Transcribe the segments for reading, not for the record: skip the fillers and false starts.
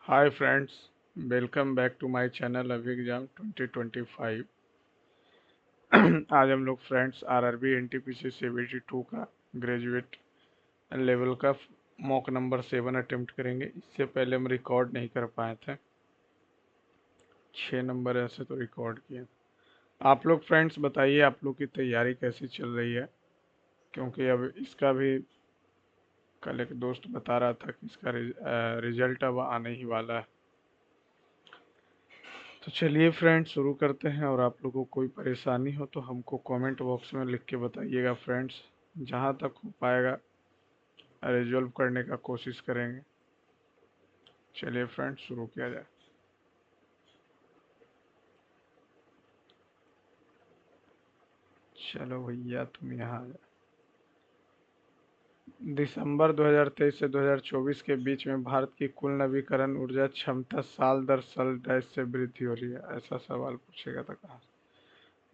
Hi friends, welcome back to my channel अभी exam 2025। आज हम लोग फ्रेंड्स आरआरबी एनटीपीसी सीबीटी 2 का ग्रेजुएट लेवल का मॉक नंबर 7 अटेम्प्ट करेंगे। इससे पहले हम रिकॉर्ड नहीं कर पाए थे, 6 नंबर ऐसे तो रिकॉर्ड किए। आप लोग फ्रेंड्स बताइए, आप लोग की तैयारी कैसी चल रही है? क्योंकि अब इसका भी कल एक दोस्त बता रहा था कि इसका रिजल्ट अब आने ही वाला है। तो चलिए फ्रेंड्स शुरू करते हैं। और आप लोगों को कोई परेशानी हो तो हमको कमेंट बॉक्स में लिख के बताइएगा फ्रेंड्स। जहाँ तक हो पाएगा रिजॉल्व करने का कोशिश करेंगे। चलिए फ्रेंड्स शुरू किया जाए। चलो भैया तुम यहाँ आ जाओ। दिसंबर 2023 से 2024 के बीच में भारत की कुल नवीकरण ऊर्जा क्षमता साल दर साल डैश से वृद्धि हो रही है, ऐसा सवाल पूछेगा तो कहाँ?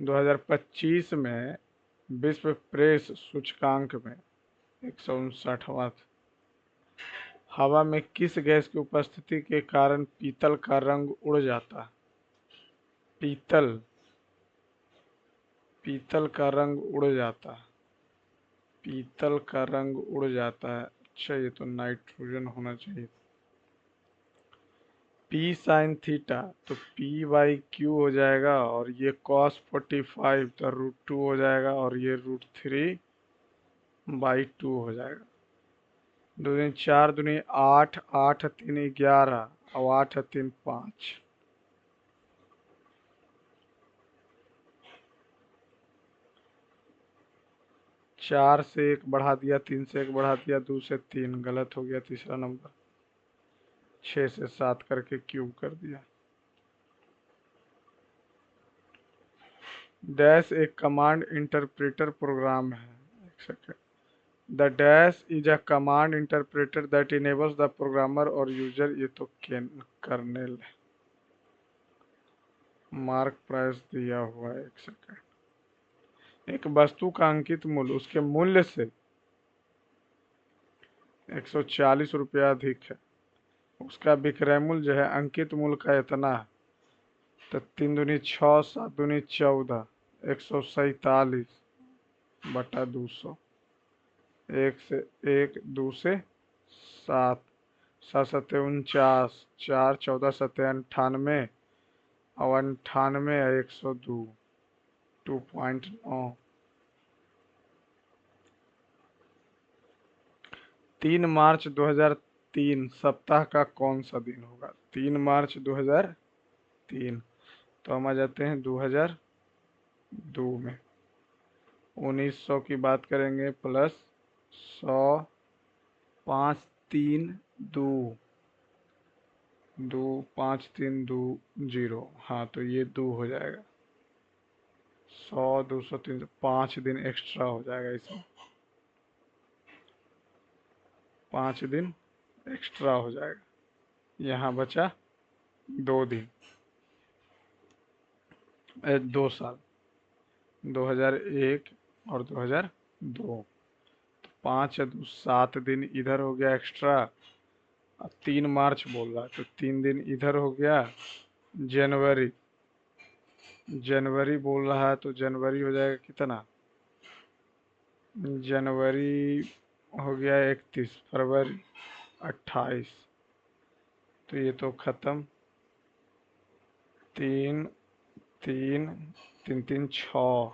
2025 में विश्व प्रेस सूचकांक में 159वां। हवा में किस गैस की उपस्थिति के कारण पीतल का रंग उड़ जाता है? पीतल पीतल का रंग उड़ जाता है। पीतल का रंग उड़ जाता है। अच्छा, ये तो नाइट्रोजन होना चाहिए। पी साइन थीटा तो पी बाई क्यू हो जाएगा, और ये कॉस 45 तो √2 हो जाएगा, और ये √3/2 हो जाएगा। दो दिन 4 दूनी 8, 8 3 11 और 8 3 5। 4 से 1 बढ़ा दिया, 3 से 1 बढ़ा दिया, 2 से 3 गलत हो गया तीसरा नंबर। 6 से 7 करके क्यूब कर दिया। डैश एक कमांड इंटरप्रेटर प्रोग्राम है। एक second. The dash is a command interpreter that enables the programmer और यूजर। ये तो कर्नेल है। मार्क प्राइस दिया हुआ है। एक सेकेंड। एक वस्तु का अंकित मूल्य उसके मूल्य से 140 रुपया अधिक है। उसका विक्रय मूल्य जो है अंकित मूल्य का इतना है। तो 3 दूनी 6, 7 दूनी 14, 147/200। एक से 1, 2 से 7, 7 सत्ते 49, 4 14 सत्ते 98, और 98 102, 2.9। 3 मार्च 2003 सप्ताह का कौन सा दिन होगा? 3 मार्च 2003। तो हम आ जाते हैं 2002 में। 1900 की बात करेंगे प्लस 100, 5 3 2, 2 5 3 2 0। हाँ, तो ये 2 हो जाएगा। 100 200 300, 5 दिन एक्स्ट्रा हो जाएगा इसमें। 5 दिन एक्स्ट्रा हो जाएगा। यहाँ बचा 2 दिन। 2 साल, 2001 और 2002। 5 या 2 7 दिन इधर हो गया एक्स्ट्रा। अब 3 मार्च बोल रहा है तो 3 दिन इधर हो गया। जनवरी जनवरी बोल रहा है तो जनवरी हो जाएगा कितना? जनवरी हो गया 31, फरवरी 28। तो ये तो खत्म। 3 3 3 3 6।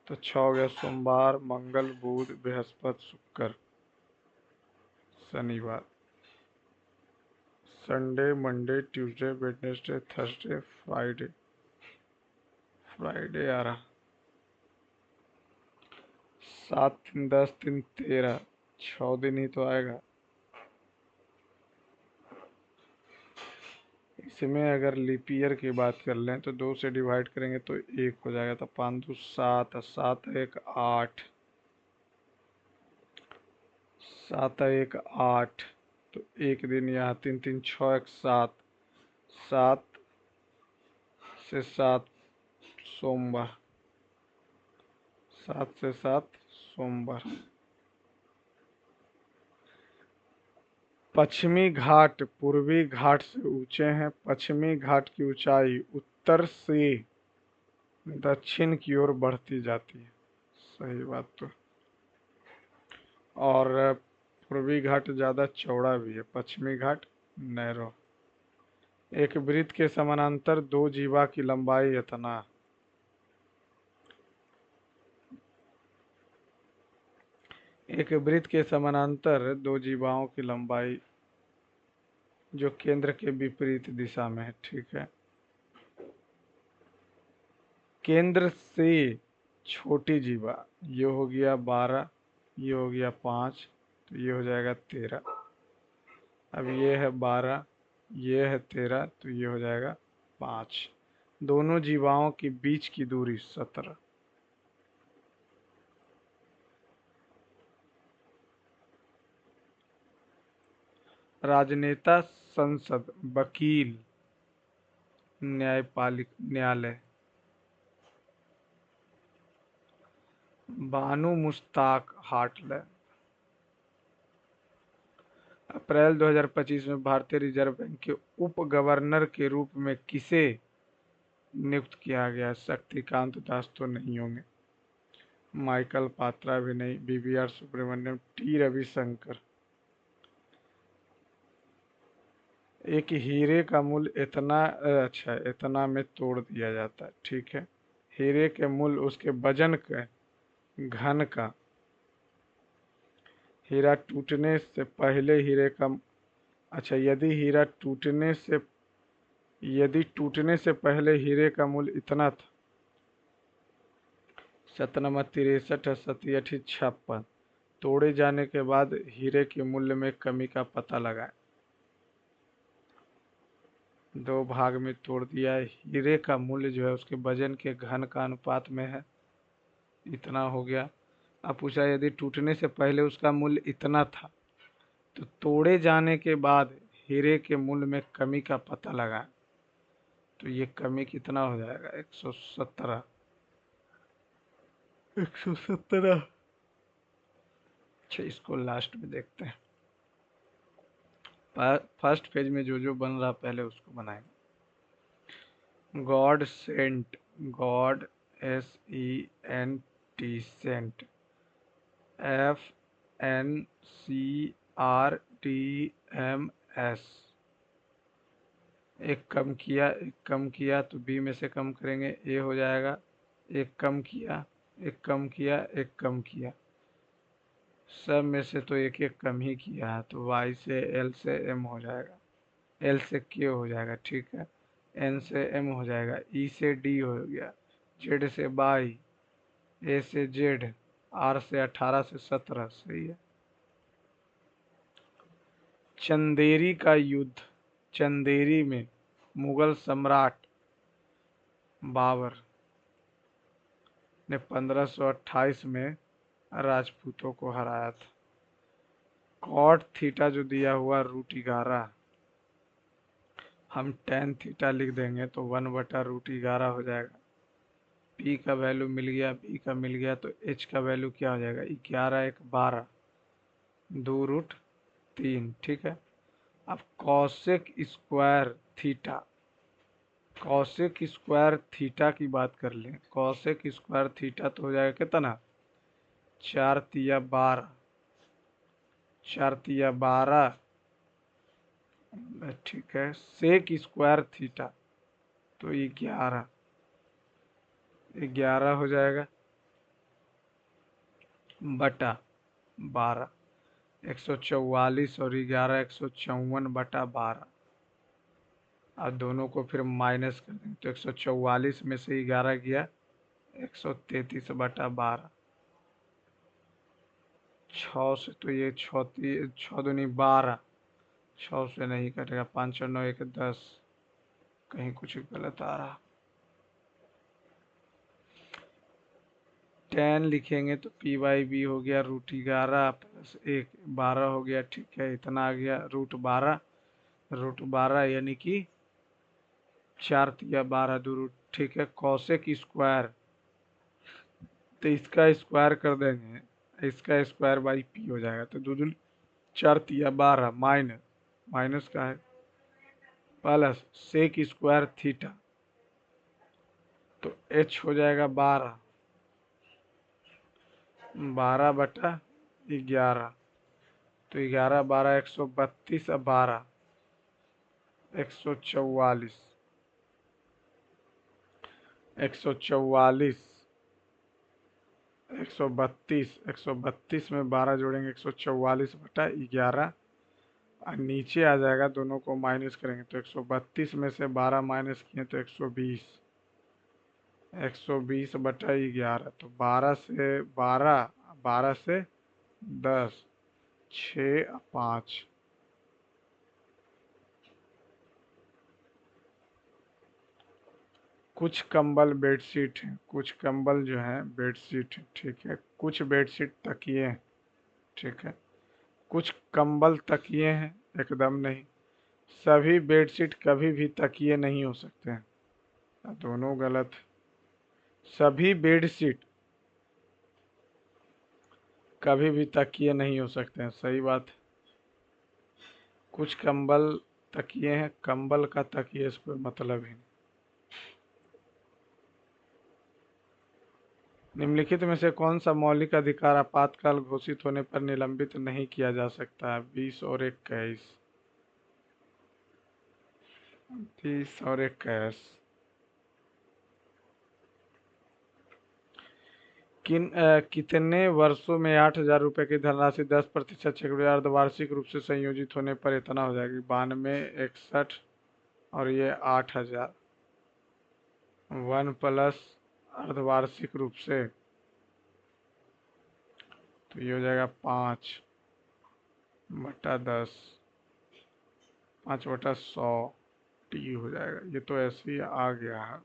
तो 6 हो गया सोमवार, मंगल, बुध, बृहस्पति, शुक्र, शनिवार, Sunday, Monday, Tuesday, Wednesday, Thursday, Friday. Friday आ रहा। 7 3 10 3 13, 6 दिन ही तो आएगा। इसमें अगर लीप ईयर की बात कर लें तो 2 से डिवाइड करेंगे तो 1 हो जाएगा। तो 5 2 7, 7 1 8, 7 1 8। तो 1 दिन यहाँ 3 3 6 1 7, 7 से 7 सोमवार, 7 से 7 सोमवार। पश्चिमी घाट पूर्वी घाट से ऊंचे हैं। पश्चिमी घाट की ऊंचाई उत्तर से दक्षिण की ओर बढ़ती जाती है। सही बात। तो और पूर्वी घाट ज़्यादा चौड़ा भी है, पश्चिमी घाट नैरो। एक वृत्त के समानांतर दो जीवा की लंबाई इतना। एक वृत्त के समानांतर दो जीवाओं की लंबाई जो केंद्र के विपरीत दिशा में है। ठीक है। केंद्र से छोटी जीवा, ये हो गया 12, ये हो गया 5, तो ये हो जाएगा 13। अब ये है 12, ये है 13, तो ये हो जाएगा 5। दोनों जीवाओं के बीच की दूरी 17। राजनेता, संसद, वकील, न्यायपालिक न्यायालय। बानू मुश्ताक हार्टलैंड। अप्रैल 2025 में भारतीय रिजर्व बैंक के उप गवर्नर के रूप में किसे नियुक्त किया गया? शक्तिकांत दास तो नहीं होंगे, माइकल पात्रा भी नहीं, बीवीआर सुब्रमण्यम, टी रविशंकर। एक हीरे का मूल्य इतना, अच्छा इतना में तोड़ दिया जाता है। ठीक है। हीरे के मूल्य उसके वजन के घन का। हीरा टूटने से पहले हीरे का, अच्छा यदि टूटने से पहले हीरे का मूल्य इतना था। 97, 63, 87, 56। तोड़े जाने के बाद हीरे के मूल्य में कमी का पता लगाएं। दो भाग में तोड़ दिया है। हीरे का मूल्य जो है उसके वजन के घन का अनुपात में है, इतना हो गया। अब पूछा यदि टूटने से पहले उसका मूल्य इतना था, तो तोड़े जाने के बाद हीरे के मूल्य में कमी का पता लगाएं। तो ये कमी कितना हो जाएगा? 117। 117। अच्छा, इसको लास्ट में देखते हैं। फर्स्ट पेज में जो जो बन रहा पहले उसको बनाएंगे। God sent, God, SENT, sent, FNCRTMS। एक कम किया, एक कम किया तो बी में से कम करेंगे, ए हो जाएगा। एक कम किया, एक कम किया, एक कम किया, सब में से तो एक एक कम ही किया है, तो वाई से एल से एम हो जाएगा, एल से के हो जाएगा। ठीक है। एन से एम हो जाएगा, ई से डी हो गया, जेड से बाई, ए से जेड, आर से 18 से 17। सही है। चंदेरी का युद्ध। चंदेरी में मुगल सम्राट बाबर ने 1528 में राजपूतों को हराया था। कॉट थीटा जो दिया हुआ √11, हम tan थीटा लिख देंगे तो 1/√11 हो जाएगा। पी का वैल्यू मिल गया, बी का मिल गया, तो एच का वैल्यू क्या हो जाएगा? 11, 1, 12, 2√3। ठीक है। अब cosec square theta, cosec square theta की बात कर लें। कॉसेक स्क्वायर थीटा तो हो जाएगा कितना? 4×3 = 12, 4×3 = 12। ठीक है। सेक स्क्वायर थीटा तो 11, 11 हो जाएगा बटा 12। 144 और 11, 154/12। अब दोनों को फिर माइनस कर देंगे तो 144 में से 11 गया, 133/12। 6 से तो ये 6×2 = 12, 6 से नहीं कटेगा। 5 और 9 1 10, कहीं कुछ गलत आ रहा। 10 लिखेंगे तो P/B हो गया √11 + 1, 12 हो गया। ठीक है। इतना आ गया √12, √12 यानी कि 4×3 = 12, 2 ठीक है। कॉसेक स्क्वायर, तो इसका स्क्वायर कर देंगे, इसका स्क्वायर बाई पी हो जाएगा, तो 2 चर या 12 माइनस, माइनस का है, प्लस सेक स्क्वायर थीटा, तो h हो जाएगा 12, 12/11, तो 11 12 132 और 12 144, 144, 132 में 12 जोड़ेंगे 144/11, और नीचे आ जाएगा, दोनों को माइनस करेंगे तो 132 में से 12 माइनस किए तो 120, 120/11, तो 12 से 10, 6 5, कुछ कंबल बेडशीट हैं, कुछ कंबल जो है बेडशीट है, ठीक है, कुछ बेडशीट तकिए हैं, ठीक है, कुछ कंबल तकिए हैं, एकदम नहीं, सभी बेडशीट कभी भी तकिए नहीं हो सकते हैं, दोनों गलत, सभी बेडशीट कभी भी तकिए नहीं हो सकते हैं, सही बात, कुछ कंबल तकिए हैं, कंबल का तकिए से कोई मतलब ही नहीं। निम्नलिखित में से कौन सा मौलिक अधिकार आपातकाल घोषित होने पर निलंबित नहीं किया जा सकता है? 20 और 21, 30 और 21। कितने वर्षों में 8,000 रुपये की धनराशि 10% चक्रवृद्धि अर्धवार्षिक रूप से संयोजित होने पर इतना हो जाएगी? 92, 61 और ये 8,000, 1 प्लस अर्धवार्षिक रूप से, तो ये हो जाएगा 5/10, 5/100 टी हो जाएगा, ये तो ऐसे ही आ गया है,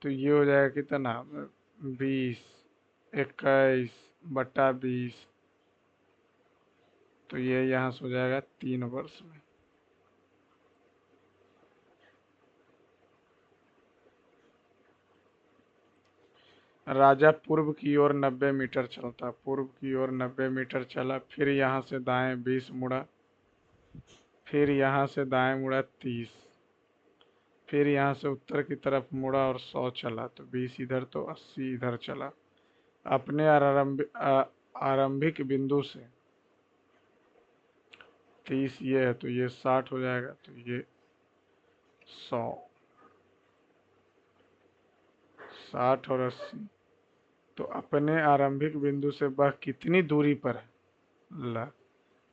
तो ये हो जाएगा कितना, 20, 21/20, तो ये यहाँ से हो जाएगा 3 वर्ष में। राजा पूर्व की ओर 90 मीटर चलता, पूर्व की ओर 90 मीटर चला, फिर यहाँ से दाएं 20 मुड़ा, फिर यहाँ से दाएं मुड़ा 30, फिर यहाँ से उत्तर की तरफ मुड़ा और 100 चला, तो 20 इधर तो 80 इधर चला, अपने आरंभिक बिंदु से 30 ये है, तो ये 60 हो जाएगा, तो ये 100, 60 और 80, तो अपने आरंभिक बिंदु से वह कितनी दूरी पर है? ला,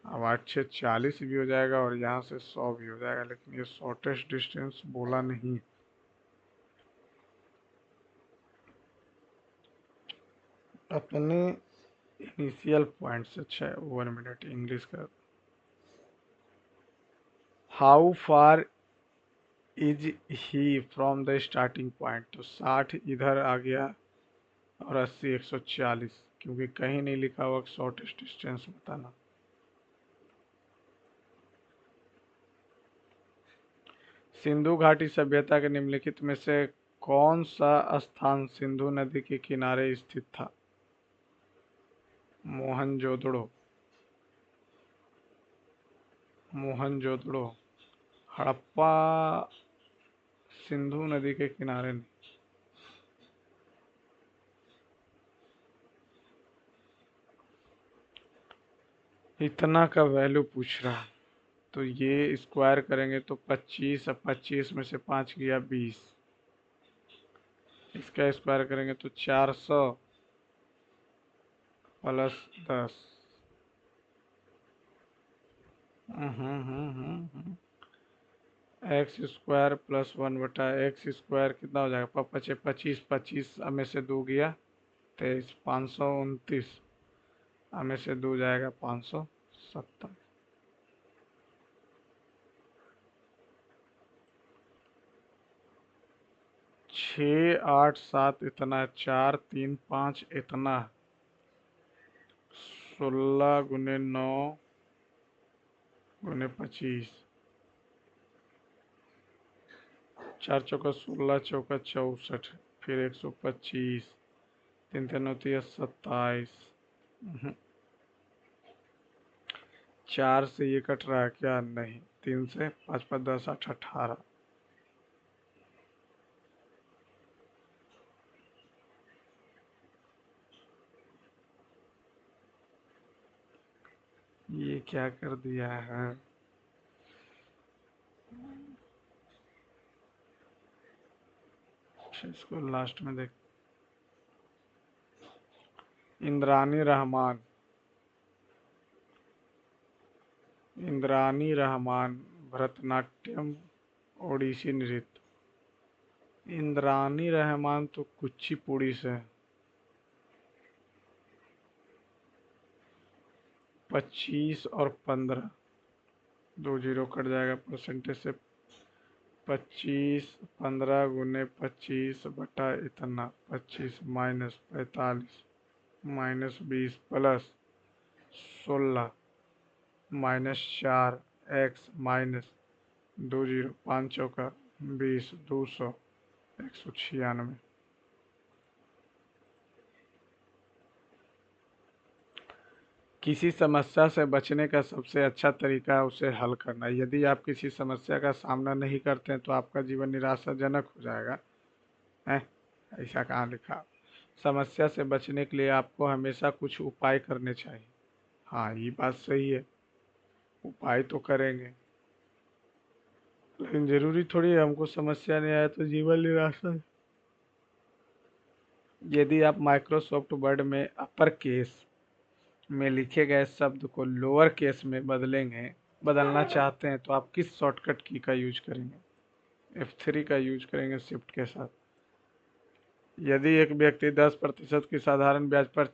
अब 8 6 40 भी हो जाएगा और यहाँ से 100 भी हो जाएगा, लेकिन ये शॉर्टेस्ट डिस्टेंस बोला नहीं। अपने इनिशियल पॉइंट से, अच्छा 1 मिनट इंग्लिश का, how far is he from the starting point, तो 60 इधर आ गया और 80 140, क्योंकि कहीं नहीं लिखा हुआ शॉर्टेस्ट डिस्टेंस बताना। सिंधु घाटी सभ्यता के निम्नलिखित में से कौन सा स्थान सिंधु नदी के किनारे स्थित था? मोहनजोदड़ो, मोहनजोदड़ो, हड़प्पा सिंधु नदी के किनारे नहीं। इतना का वैल्यू पूछ रहा है, तो ये स्क्वायर करेंगे तो 25, अब 25 में से 5 गया 20, इसका स्क्वायर करेंगे तो 400 plus 10, x square plus 1/x² कितना हो जाएगा? 25, 25 में से 2 गया 23, 529, में से 2 जाएगा 570। 6 8 7 इतना, 4 3 5 इतना, 16 × 9 × 25, 4 चौका 16, चौका 64, फिर 125, 3 3 29 27, 4 से ये कट रहा है क्या? नहीं। 3 से 5 5 10 8 18। ये क्या कर दिया है? अच्छा, इसको लास्ट में देख। इंद्रानी रहमान। इंद्रानी रहमान भरतनाट्यम ओडिसी नृत्य। इंद्रानी रहमान तो कुचिपुड़ी से है। 25 और 15, 2 जीरो कट जाएगा परसेंटेज से। 25 15 गुने 25 बटा इतना 25 minus 45 minus 20 plus 16 minus 4 x minus 2 zero 5 चौका 20 200 196। किसी समस्या से बचने का सबसे अच्छा तरीका है उसे हल करना। यदि आप किसी समस्या का सामना नहीं करते हैं तो आपका जीवन निराशाजनक हो जाएगा। है, ऐसा कहाँ लिखा? समस्या से बचने के लिए आपको हमेशा कुछ उपाय करने चाहिए। हाँ, ये बात सही है, उपाय तो करेंगे, लेकिन जरूरी थोड़ी है हमको समस्या नहीं आया तो जीवन निराशा। यदि आप माइक्रोसॉफ्ट वर्ड में अपर केस में लिखे गए शब्द को लोअर केस में बदलना चाहते हैं तो आप किस शॉर्टकट की का यूज करेंगे? F3 का यूज करेंगे शिफ्ट के साथ। यदि एक व्यक्ति 10% की साधारण ब्याज पर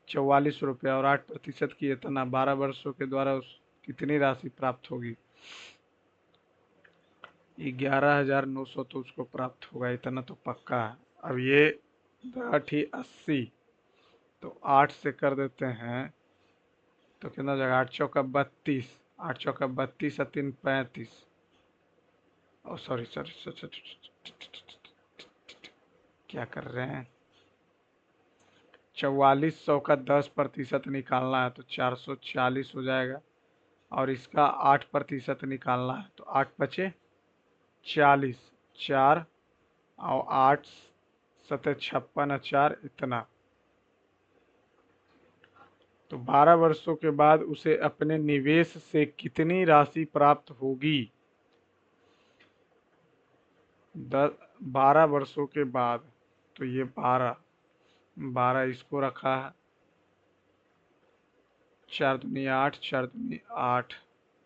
44 रुपया और 8% की इतना 12 वर्षों के द्वारा उस कितनी राशि प्राप्त होगी? 11,900 तो उसको प्राप्त होगा, इतना तो पक्का है। अब ये 80, तो 8 से कर देते हैं तो कितना हो जाएगा? 8 चौका 32, 8 चौका 32 और 3 35। ओ सॉरी सॉरी सॉरी, क्या कर रहे हैं? 4400 का 10% निकालना है तो 440 हो जाएगा, और इसका 8% निकालना है तो 8 बचे 40, 4 और 8 सतह 56 4 इतना। तो 12 वर्षों के बाद उसे अपने निवेश से कितनी राशि प्राप्त होगी? 12 वर्षों के बाद, तो ये 12 12 इसको रखा है, 4 दूनी 8, 4 दूनी 8,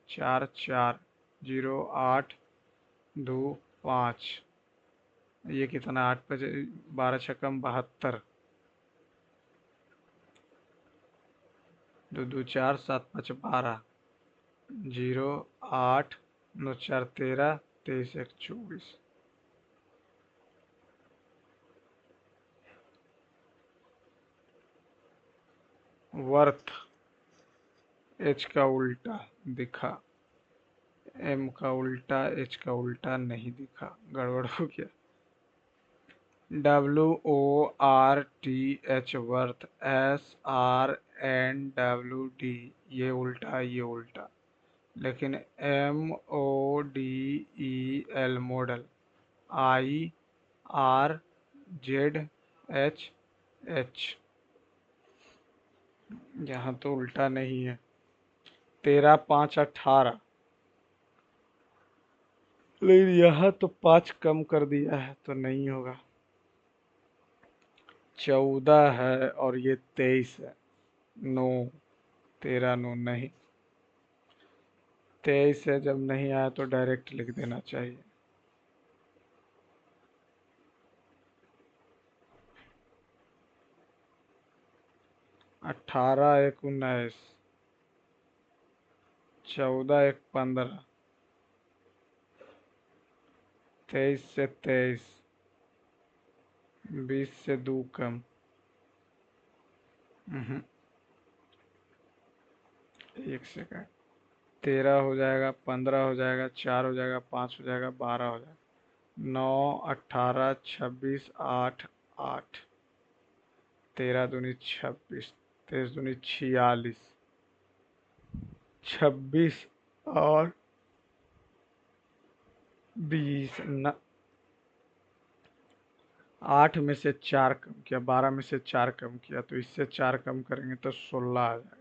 4 4 0 8 2 5। ये कितना? 8 बजे 12 छक्कम 72, 2 2 4 7 5 12, 0 8 9 4 13 23 1 24। वर्थ एच का उल्टा दिखा, एम का उल्टा एच का उल्टा नहीं दिखा, गड़बड़ हो गया। WORTH वर्थ, SRNWD ये उल्टा ये उल्टा, लेकिन MODEL मॉडल, IRZH यहाँ तो उल्टा नहीं है। 13 5 18, लेकिन यहाँ तो 5 कम कर दिया है तो नहीं होगा। 14 है और ये 23 है। 9 13 9 नहीं, 23 है, जब नहीं आया तो डायरेक्ट लिख देना चाहिए। 18 1 19, 14 1 15, 23 से 23, 20 से 2 कम। एक सेकंड। 13 हो जाएगा, 15 हो जाएगा, 4 हो जाएगा, 5 हो जाएगा, 12 हो जाएगा, 9 18 26 8 8, 13 दूनी 26, 23 दूनी 46, 26 और 20 न 8 में से 4 कम किया, 12 में से 4 कम किया, तो इससे 4 कम करेंगे तो 16 आ जाएगा।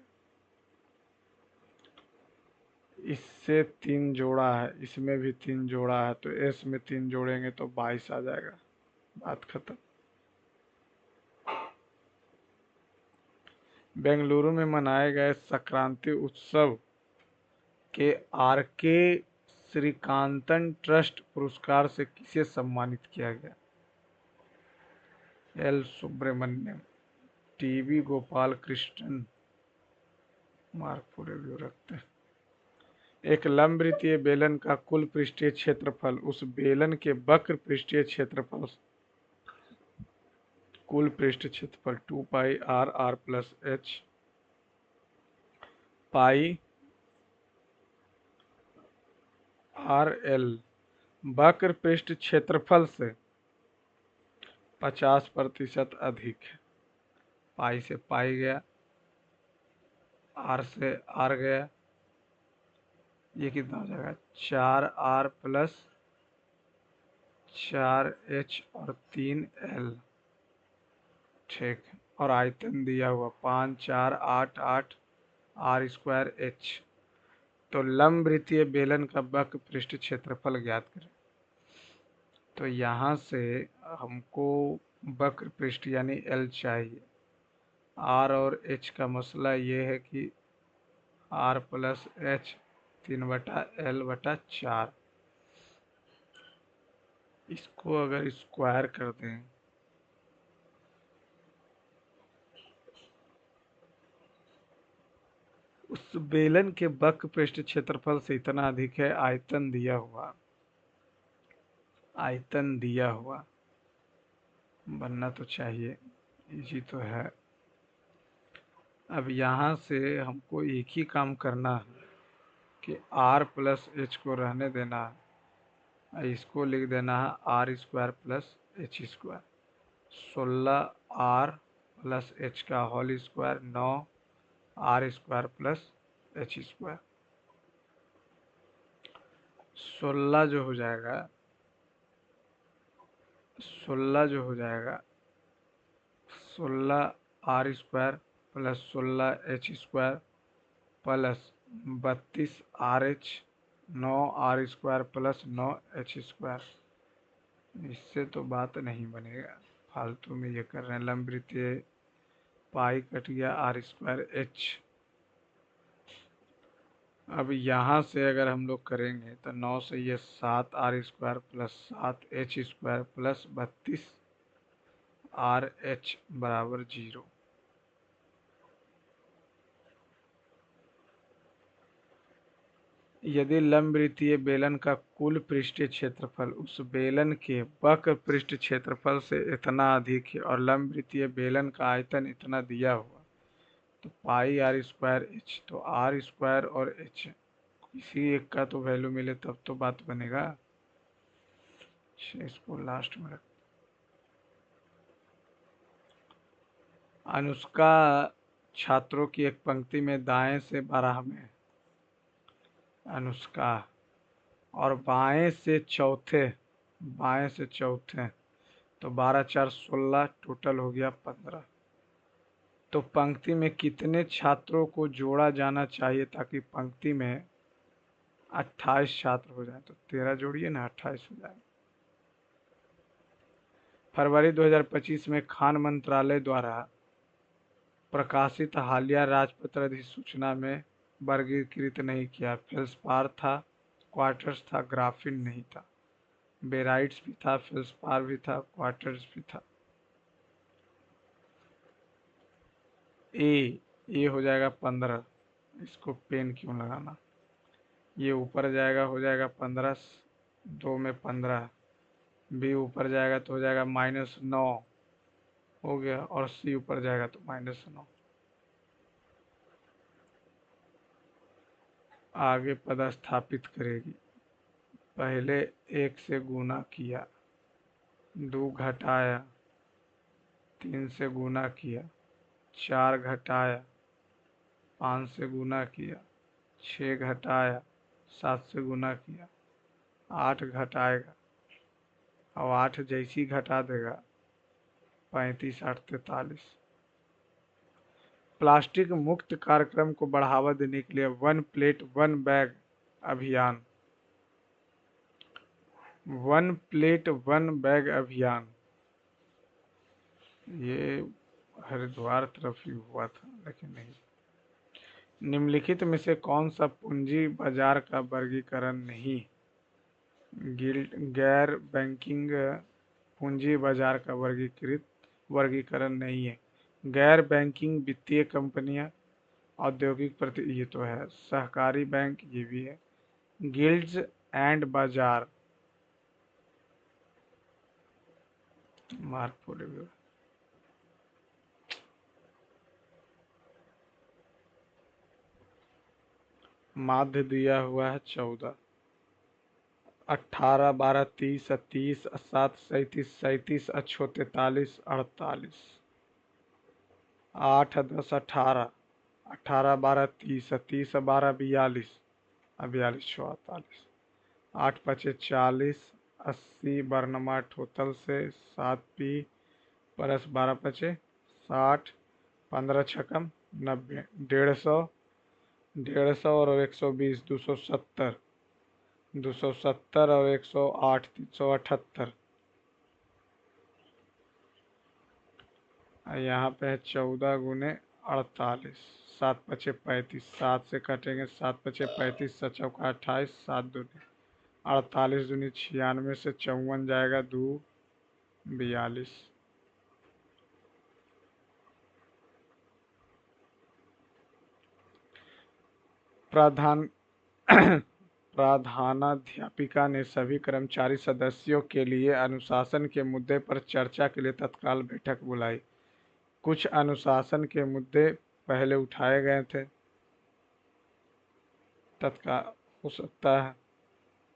इससे 3 जोड़ा है, इसमें भी 3 जोड़ा है, तो एस में 3 जोड़ेंगे तो 22 आ जाएगा। बात खत्म। बेंगलुरु में मनाए गए संक्रांति उत्सव के आर.के. श्रीकांतन ट्रस्ट पुरस्कार से किसे सम्मानित किया गया? L. Subramaniam, T V. Gopal Krishnan. Mark पूरे व्यू रखते हैं। एक लंबवृत्तीय बेलन का कुल पृष्ठीय क्षेत्रफल उस बेलन के वक्र पृष्ठीय क्षेत्रफल कुल पृष्ठ क्षेत्रफल 2 pi R R plus H pi R L वक्र पृष्ठ क्षेत्रफल से 50% अधिक है। पाई से पाई गया, आर से आर गया, ये कितना हो जाएगा? 4r प्लस 4h और 3l। ठीक, और आयतन दिया हुआ 5 4 8 8 आर स्क्वायर एच। तो लंबवृत्तीय बेलन का वक्र पृष्ठ क्षेत्रफल ज्ञात करें। तो यहाँ से हमको वक्र पृष्ठ यानी एल चाहिए। आर और एच का मसला ये है कि आर प्लस एच 3/L/4। इसको अगर स्क्वायर कर दें उस बेलन के वक्र पृष्ठ क्षेत्रफल से इतना अधिक है, आयतन दिया हुआ, आयतन दिया हुआ बनना तो चाहिए, इजी तो है। अब यहाँ से हमको एक ही काम करना है कि r प्लस एच को रहने देना है, इसको लिख देना है R square plus H square. 16r plus H का whole square 9r square plus H square. 16 जो हो जाएगा, 16 जो हो जाएगा 16r square plus 16h square plus 32RH 9r square plus 9h square. इससे तो बात नहीं बनेगा, फालतू में ये कर रहे हैं। लंबवृत्तीय पाई कट गया आर स्क्वायर एच। अब यहाँ से अगर हम लोग करेंगे तो 9 से ये 7r square plus 7h square plus 32RH बराबर 0। यदि लंबवृत्तीय बेलन का कुल पृष्ठीय क्षेत्रफल उस बेलन के वक्र पृष्ठ क्षेत्रफल से इतना अधिक है और लंबवृत्तीय बेलन का आयतन इतना दिया हुआ, तो पाई आर स्क्वायर एच, तो आर स्क्वायर और एच किसी एक का तो वैल्यू मिले तब तो बात बनेगा। इसको लास्ट में रख। अनुष्का छात्रों की एक पंक्ति में दाएं से 12 में अनुष्का और बाएं से चौथे, बाएं से चौथे, तो 12 4 16 टोटल हो गया 15। तो पंक्ति में कितने छात्रों को जोड़ा जाना चाहिए ताकि पंक्ति में 28 छात्र हो जाए? तो 13 जोड़िए ना, 28 हो जाए। फरवरी 2025 में खान मंत्रालय द्वारा प्रकाशित हालिया राजपत्र अधिसूचना में वर्गीकृत नहीं किया। फेल्सपार था, क्वार्टर्स था, ग्राफिन नहीं था। बेराइट्स भी था, फेल्सपार भी था, क्वार्टर्स भी था। ए हो जाएगा 15, इसको पेन क्यों लगाना, ये ऊपर जाएगा हो जाएगा 15, 2 में 15, बी ऊपर जाएगा तो हो जाएगा -9 हो गया, और सी ऊपर जाएगा तो -9। आगे पदस्थापित करेगी। पहले 1 से गुना किया, 2 घटाया, 3 से गुना किया, 4 घटाया, 5 से गुना किया, 6 घटाया, 7 से गुना किया, 8 घटाएगा, अब 8 जैसी घटा देगा 35 8 43। प्लास्टिक मुक्त कार्यक्रम को बढ़ावा देने के लिए वन प्लेट वन बैग अभियान, वन प्लेट वन बैग अभियान, ये हरिद्वार तरफ ही हुआ था लेकिन नहीं। निम्नलिखित में से कौन सा पूंजी बाजार का वर्गीकरण नहीं? गैर बैंकिंग पूंजी बाजार का वर्गीकरण नहीं है। गैर बैंकिंग वित्तीय कंपनियां, औद्योगिक ये तो है। सहकारी बैंक, ये भी है। गिल्ड्स एंड बाजार, मार्क माध्य दिया हुआ है 14, 18 12 30 30 7 37 37 अच्छो 43 48, 8 10 18, 18 12 30 30 12 42, 42 48, 8 5 40, 80 बरनमा टोटल से 7 पी प्लस 12 5 60, 15 छकम 90, 150, 150 और 120 270, 270 और 108 378। यहाँ पे है 14 गुने 48, 7 पचे 35, 7 से कटेंगे 7 पचे 35, 7 चौका 28, 7 दूनी 48 दूनी 96 से 54 जाएगा 2 42। प्रधान प्रधानाध्यापिका ने सभी कर्मचारी सदस्यों के लिए अनुशासन के मुद्दे पर चर्चा के लिए तत्काल बैठक बुलाई। कुछ अनुशासन के मुद्दे पहले उठाए गए थे, तत्काल हो सकता है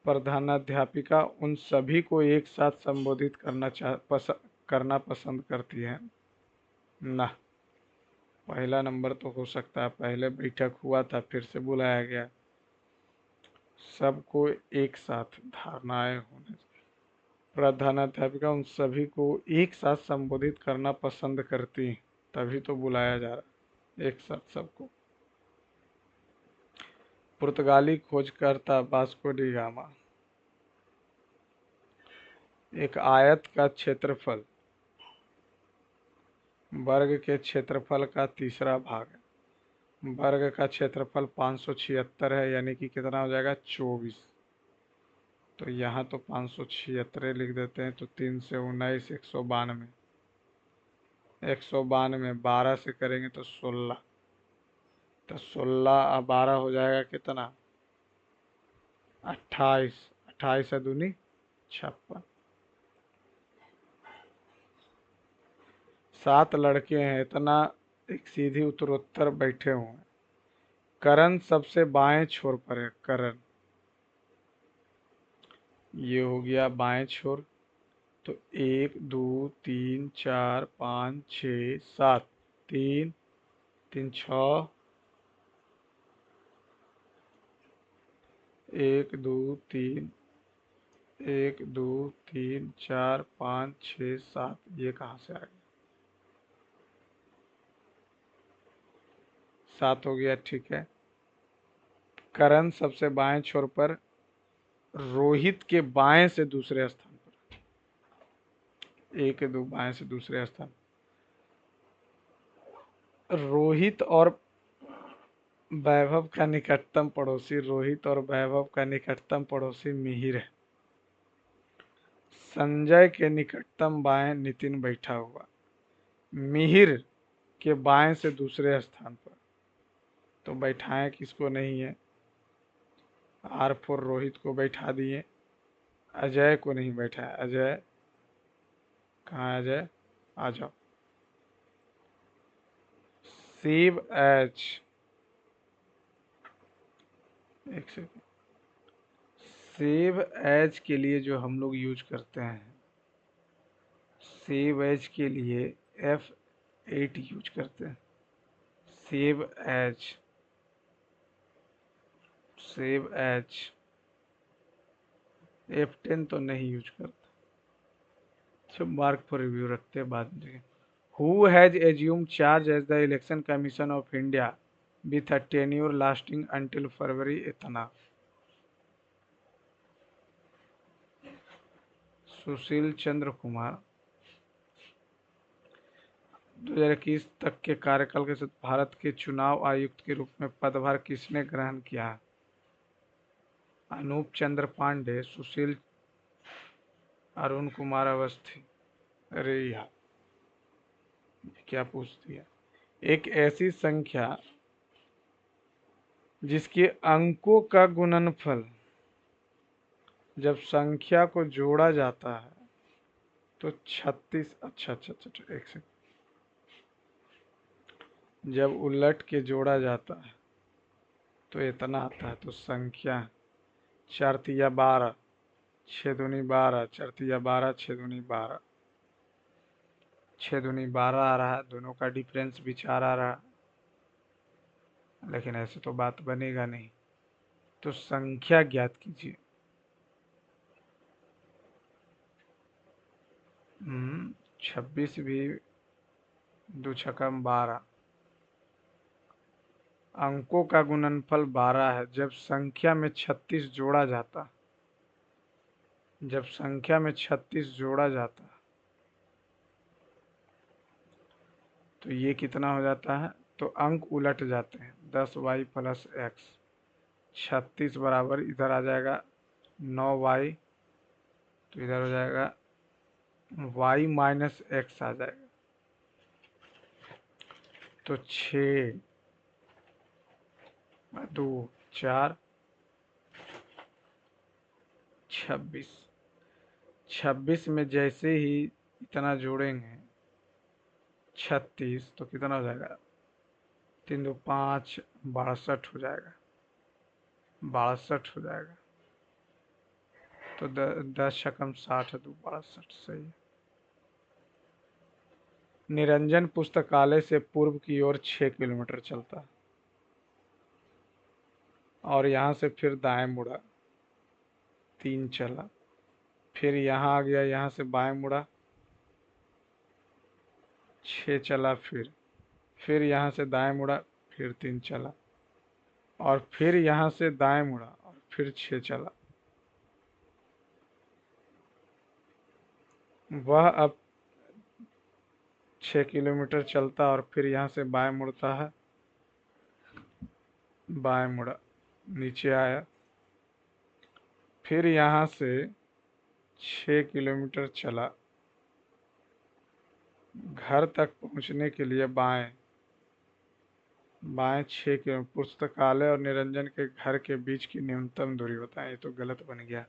प्रधानाध्यापिका उन सभी को एक साथ संबोधित करना पसंद करती है ना। पहला नंबर तो हो सकता है पहले बैठक हुआ था फिर से बुलाया गया, सबको एक साथ धारणाएं होने। प्रधानाध्यापिका उन सभी को एक साथ संबोधित करना पसंद करती हैं, तभी तो बुलाया जा रहा है एक साथ सबको। पुर्तगाली खोजकर्ता वास्को डी गामा, एक आयत का क्षेत्रफल वर्ग के क्षेत्रफल का तीसरा भाग है। वर्ग का क्षेत्रफल 576 है, यानी कि कितना हो जाएगा 24। तो यहाँ तो 576 लिख देते हैं, तो 3 से 19 192, 192 12 से करेंगे तो 16, तो 16 और 12 हो जाएगा कितना 28, 28 दूनी 56। 7 लड़के हैं, इतना एक सीधी उत्तरोत्तर बैठे हुए हैं। करण सबसे बाएं छोर पर है, करण ये हो गया बाएं छोर। तो 1 2 3 4 5 6 7, 3 3 6, 1 2 3, 1 2 3 4 5 6 7, ये कहाँ से आ गया 7 हो गया, ठीक है। करण सबसे बाएं छोर पर, रोहित के बाएं से दूसरे स्थान पर, 1 2 बाएं से दूसरे स्थान। रोहित और वैभव का निकटतम पड़ोसी, रोहित और वैभव का निकटतम पड़ोसी मिहिर है। संजय के निकटतम बाएं नितिन बैठा हुआ, मिहिर के बाएं से दूसरे स्थान पर, तो बैठाएं किसको नहीं है, R4 रोहित को बैठा दिए, अजय को नहीं बैठाया। अजय कहाँ है, अजय आ जाओ। सेव एज, एक सेकंड, सेव एज के लिए जो हम लोग यूज करते हैं, सेव एज के लिए F8 यूज करते हैं। Save as, save as, F10 तो नहीं यूज करता, अच्छा मार्क फॉर रिव्यू रखते हैं बाद में। Who has assume charge as the Election Commission of India with a tenure lasting until February इतना? सुशील चंद्र कुमार। 2021 तक के कार्यकाल के साथ भारत के चुनाव आयुक्त के रूप में पदभार किसने ग्रहण किया? अनूप चंद्र पांडे, सुशील, अरुण कुमार अवस्थी। अरे यार क्या पूछ दिया। एक ऐसी संख्या जिसके अंकों का गुणनफल जब संख्या को जोड़ा जाता है तो 36, अच्छा एक सेकंड, जब उलट के जोड़ा जाता है तो इतना आता है, तो संख्या 4 तिया 12, 6 दूनी 12, 4 तिया 12, 6 दूनी 12, 6 दूनी 12 आ रहा है, दोनों का डिफरेंस भी 4 आ रहा है, लेकिन ऐसे तो बात बनेगा नहीं, तो संख्या ज्ञात कीजिए। 26 भी 2 छक्कम 12, अंकों का गुणनफल 12 है। जब संख्या में 36 जोड़ा जाता, जब संख्या में 36 जोड़ा जाता तो ये कितना हो जाता है, तो अंक उलट जाते हैं, 10y प्लस एक्स, 36 बराबर इधर आ जाएगा 9y, तो इधर हो जाएगा y माइनस एक्स आ जाएगा, तो 6 2 4 26, 26 में जैसे ही इतना जोड़ेंगे 36, तो कितना हो जाएगा, 3 2 5, 62 हो जाएगा, 62 हो जाएगा, तो 10 छक्कम 60, 2 62 सही है। निरंजन पुस्तकालय से पूर्व की ओर 6 किलोमीटर चलता और यहाँ से फिर दाएं मुड़ा, 3 चला, फिर यहाँ आ गया, यहाँ से बाएं मुड़ा, 6 चला, फिर यहाँ से दाएं मुड़ा, फिर 3 चला, और फिर यहाँ से दाएं मुड़ा और फिर 6 चला। वह अब 6 किलोमीटर चलता और फिर यहाँ से बाएं मुड़ता है, बाएं मुड़ा, नीचे आया, फिर यहाँ से 6 किलोमीटर चला, घर तक पहुँचने के लिए बाएं, 6 किलोमीटर, पुस्तकालय और निरंजन के घर के बीच की न्यूनतम दूरी बताएं। ये तो गलत बन गया।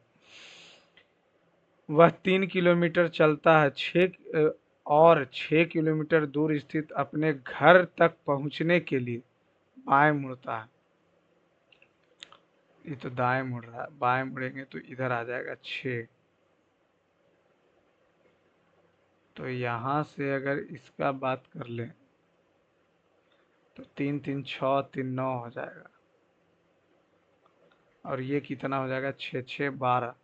वह 3 किलोमीटर चलता है, 6 किलोमीटर दूर स्थित अपने घर तक पहुंचने के लिए बाएं मुड़ता है। ये तो दाएं मुड़ रहा है, बाएं मुड़ेंगे तो इधर आ जाएगा 6, तो यहाँ से अगर इसका बात कर लें तो 3 3 6 3 9 हो जाएगा, और ये कितना हो जाएगा, 6 6 12,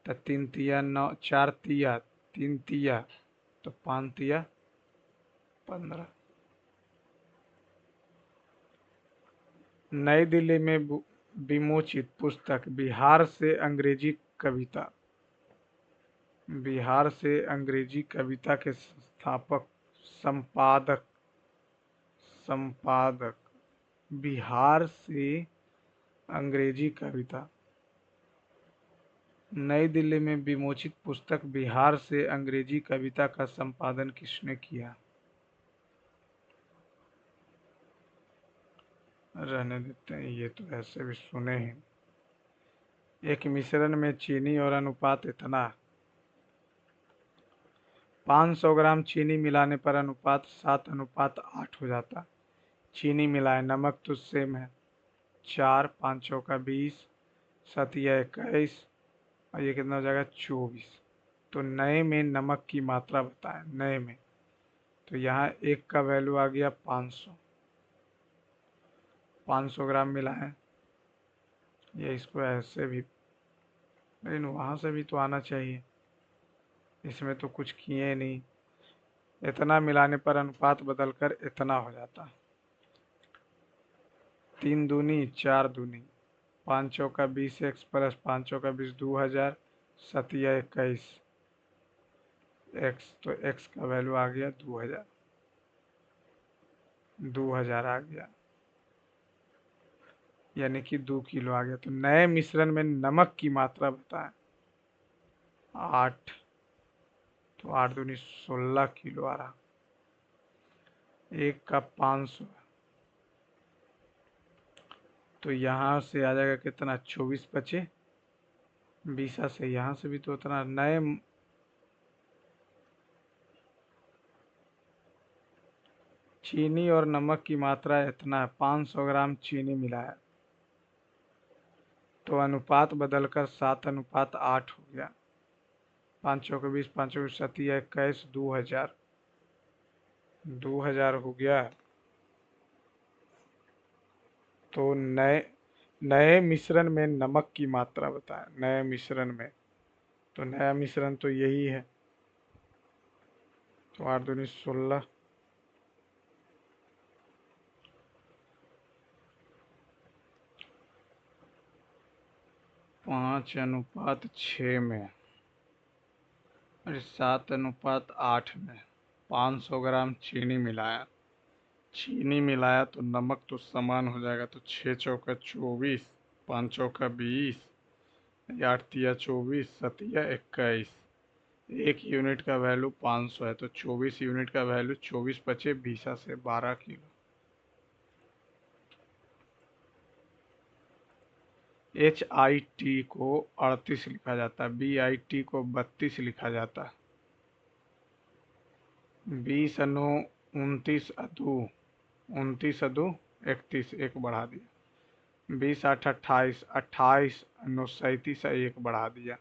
तो 3 तिया 9, 4 तिया 3 तिया, तो 5 तिया 15। नई दिल्ली में विमोचित पुस्तक बिहार से अंग्रेजी कविता, बिहार से अंग्रेजी कविता के संस्थापक, संपादक, संपादक, बिहार से अंग्रेजी कविता, नई दिल्ली में विमोचित पुस्तक बिहार से अंग्रेजी कविता का संपादन किसने किया? रहने देते हैं, ये तो ऐसे भी सुने हैं। एक मिश्रण में चीनी और अनुपात इतना, 500 ग्राम चीनी मिलाने पर अनुपात 7:8 हो जाता। चीनी मिलाए, नमक तो सेम है, 4 5 का 20, 7 या 21, और ये कितना हो जाएगा 24। तो नए में नमक की मात्रा बताएं, नए में, तो यहाँ एक का वैल्यू आ गया 500, 500 ग्राम मिलाएं, या इसको ऐसे भी, लेकिन वहां से भी तो आना चाहिए, इसमें तो कुछ किए नहीं। इतना मिलाने पर अनुपात बदलकर इतना हो जाता। 3 दूनी 4 दूनी, 5 चौका 20 एक्स प्लस 5 चौका 20, 2000, सतिया 21 एक्स, तो एक्स का वैल्यू आ गया 2000, 2000 आ गया, यानी कि 2 किलो आ गया। तो नए मिश्रण में नमक की मात्रा बताएं। 8, तो 8 दूनी 16 किलो आ रहा। एक का 500, तो यहाँ से आ जाएगा कितना, 24 बचे 20 से, यहाँ से भी तो उतना। नए चीनी और नमक की मात्रा इतना है, 500 ग्राम चीनी मिलाया, तो अनुपात बदलकर 7:8 हो गया। 5 चौके 20, 5 चौके 21, 2000, 2000 हो गया। तो नए नए मिश्रण में नमक की मात्रा बताएं, नए मिश्रण में। तो नया मिश्रण तो यही है, तो 8 दूनी 16, 5:6 में, अरे 7:8 में 500 ग्राम चीनी मिलाया। चीनी मिलाया तो नमक तो समान हो जाएगा, तो 6 चौका 24, 5 चौका 20, 8 तिया 24, सतिया 21। 1 यूनिट का वैल्यू 500 है, तो 24 यूनिट का वैल्यू 24 बचे 20 से 12 किलो। HIT को 38 लिखा जाता है, BIT को 32 लिखा जाता है। 20 × 29 = 29 × 31, एक बढ़ा दिया। 20 × 8 = 28, 28 × 1 बढ़ा दिया।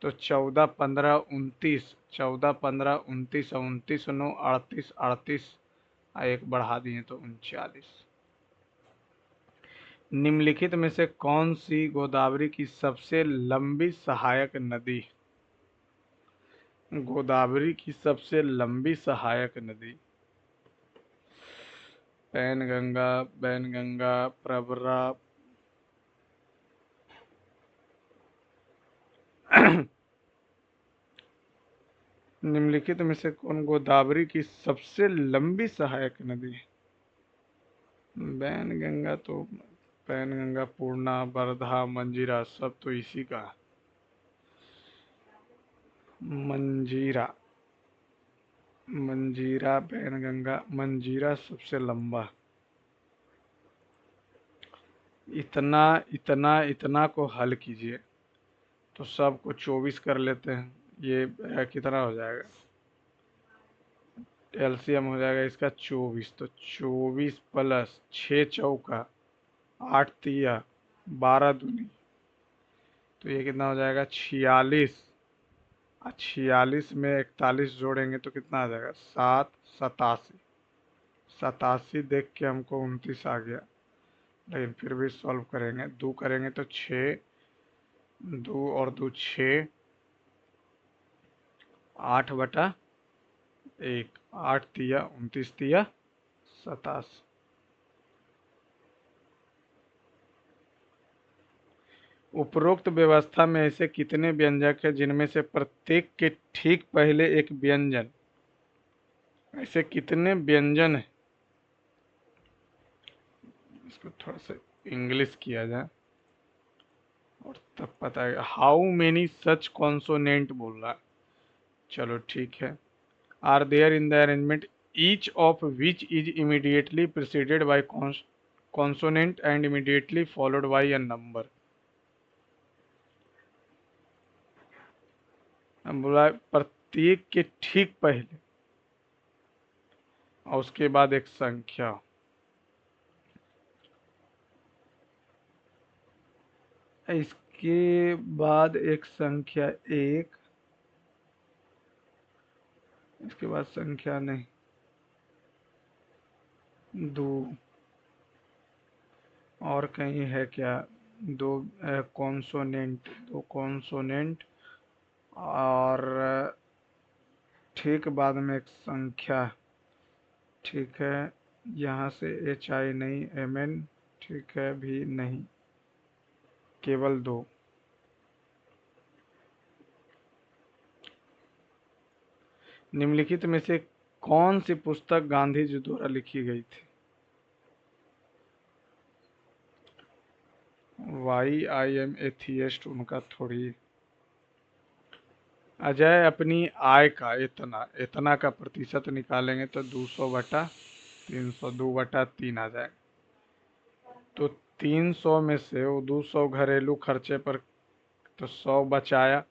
तो 14 15 29, 14 15 29, 29 9 38, 38 एक बढ़ा दिए तो 39। निम्नलिखित में से कौन सी गोदावरी की सबसे लंबी सहायक नदी? गोदावरी की सबसे लंबी सहायक नदी, पैनगंगा, बैनगंगा, प्रवरा, निम्नलिखित में से कौन गोदावरी की सबसे लंबी सहायक नदी है? बैनगंगा तो, पैनगंगा, पूर्णा, वर्धा, मंजीरा, सब तो इसी का है। मंजीरा, मंजीरा, बैनगंगा, मंजीरा सबसे लंबा। इतना इतना इतना को हल कीजिए, तो सबको 24 कर लेते हैं। ये कितना हो जाएगा, एलसीएम हो जाएगा इसका 24, तो 24 प्लस 6 चौका 8 तिया 12 दूनी, तो ये कितना हो जाएगा 46। 46 में 41 जोड़ेंगे तो कितना आ जाएगा, 7 87। 87 देख के हमको 29 आ गया, लेकिन फिर भी सॉल्व करेंगे। 2 करेंगे तो 6, 2 और 2 6, 8/1, 8 तिया 29 तिया 87। उपरोक्त व्यवस्था में ऐसे कितने व्यंजक हैं जिनमें से प्रत्येक के ठीक पहले एक व्यंजन, ऐसे कितने व्यंजन हैं? इसको थोड़ा सा इंग्लिश किया जाए और तब पता है। हाउ मेनी सच कॉन्सोनेंट बोल रहा है, चलो ठीक है। Are there in the arrangement each of which is immediately preceded by consonant and immediately followed by a number. बोला प्रत्येक के ठीक पहले और उसके बाद एक संख्या। इसके बाद एक संख्या 1, इसके बाद संख्या नहीं 2, और कहीं है क्या? दो कॉन्सोनेंट, दो कॉन्सोनेंट, और ठीक बाद में एक संख्या। ठीक है, यहाँ से एच आई नहीं, एम एन ठीक है भी नहीं, केवल दो। निम्नलिखित में से कौन सी पुस्तक गांधी जी द्वारा लिखी गई थी? वाई आई एम एथियस्ट उनका थोड़ी। अजय अपनी आय का इतना इतना का प्रतिशत निकालेंगे तो 200/300, 2/3 आ जाएगा। तो 300 में से वो 200 घरेलू खर्चे पर, तो 100 बचाया,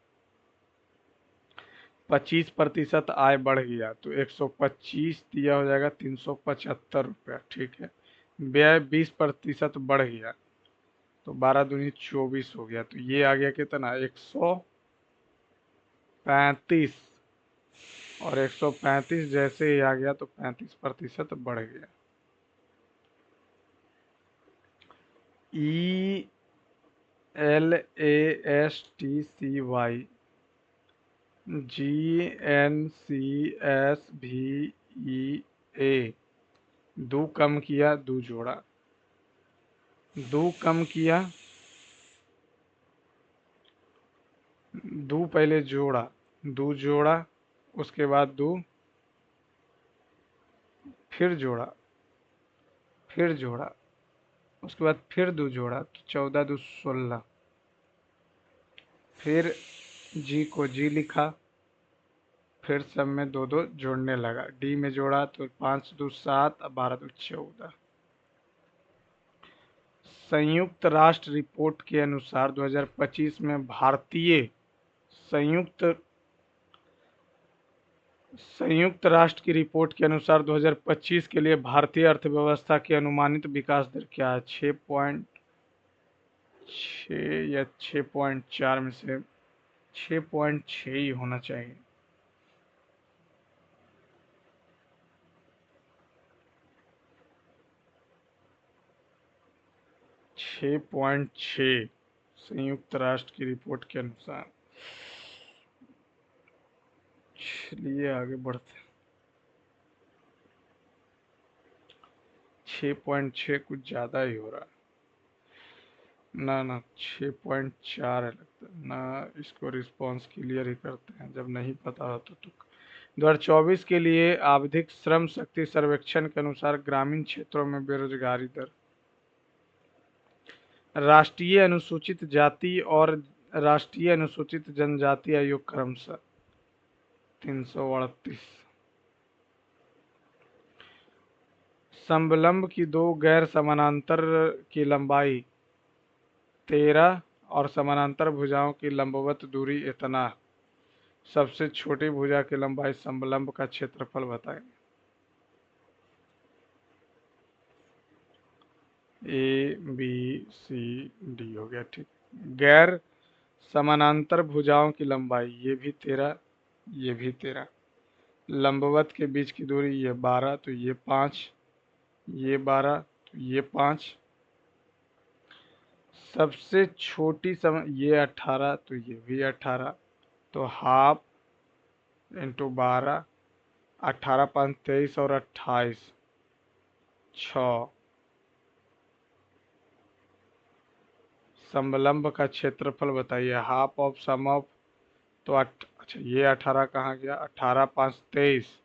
25% आय बढ़ गया तो 125 दिया हो जाएगा 375 रुपया। ठीक है, व्यय 20% बढ़ गया तो 12 दूनी 24 हो गया, तो ये आ गया कितना, 135। और 135 जैसे ही आ गया तो 35% बढ़ गया। ELASTCY GNCSVEA, दो कम किया दो जोड़ा, दो कम किया, दो पहले जोड़ा, दो जोड़ा, उसके बाद दो, फिर जोड़ा, फिर जोड़ा, उसके बाद फिर दो जोड़ा, तो 14 2 16। फिर जी को जी लिखा, फिर सब में दो दो जोड़ने लगा, डी में जोड़ा तो 5 2 7, 12 2 14। संयुक्त राष्ट्र रिपोर्ट के अनुसार 2025 में भारतीय संयुक्त संयुक्त राष्ट्र की रिपोर्ट के अनुसार 2025 के लिए भारतीय अर्थव्यवस्था की अनुमानित विकास दर क्या है? 6.6 या 6.4 में से 6.6 ही होना चाहिए। 6.6 संयुक्त राष्ट्र की रिपोर्ट के अनुसार। चलिए आगे बढ़ते हैं। 6.6 कुछ ज़्यादा ही हो रहा है। ना ना, 6.4 है लगता है ना। इसको रिस्पॉन्स क्लियर ही करते हैं, जब नहीं पता हो तो 2024 के लिए आवधिक श्रम शक्ति सर्वेक्षण के अनुसार ग्रामीण क्षेत्रों में बेरोजगारी दर। राष्ट्रीय अनुसूचित जाति और राष्ट्रीय अनुसूचित जनजाति आयोग क्रमशः 338। समलंब की दो गैर समानांतर की लंबाई 13 और समानांतर भुजाओं की लंबवत दूरी इतना। सबसे छोटी भुजा की लंबाई समलंब का क्षेत्रफल बताएं। ABCD हो गया। ठीक, गैर समानांतर भुजाओं की लंबाई ये भी 13, ये भी 13। लंबवत के बीच की दूरी ये 12 तो ये 5, ये 12 तो ये 5। सबसे छोटी ये 18 तो ये भी 18, तो हाफ इंटू 12, 18 5 23 और 28 6। समलंब का क्षेत्रफल बताइए। हाफ ऑफ सम ऑफ, तो अच्छा ये 18 कहाँ गया, 18 5 23,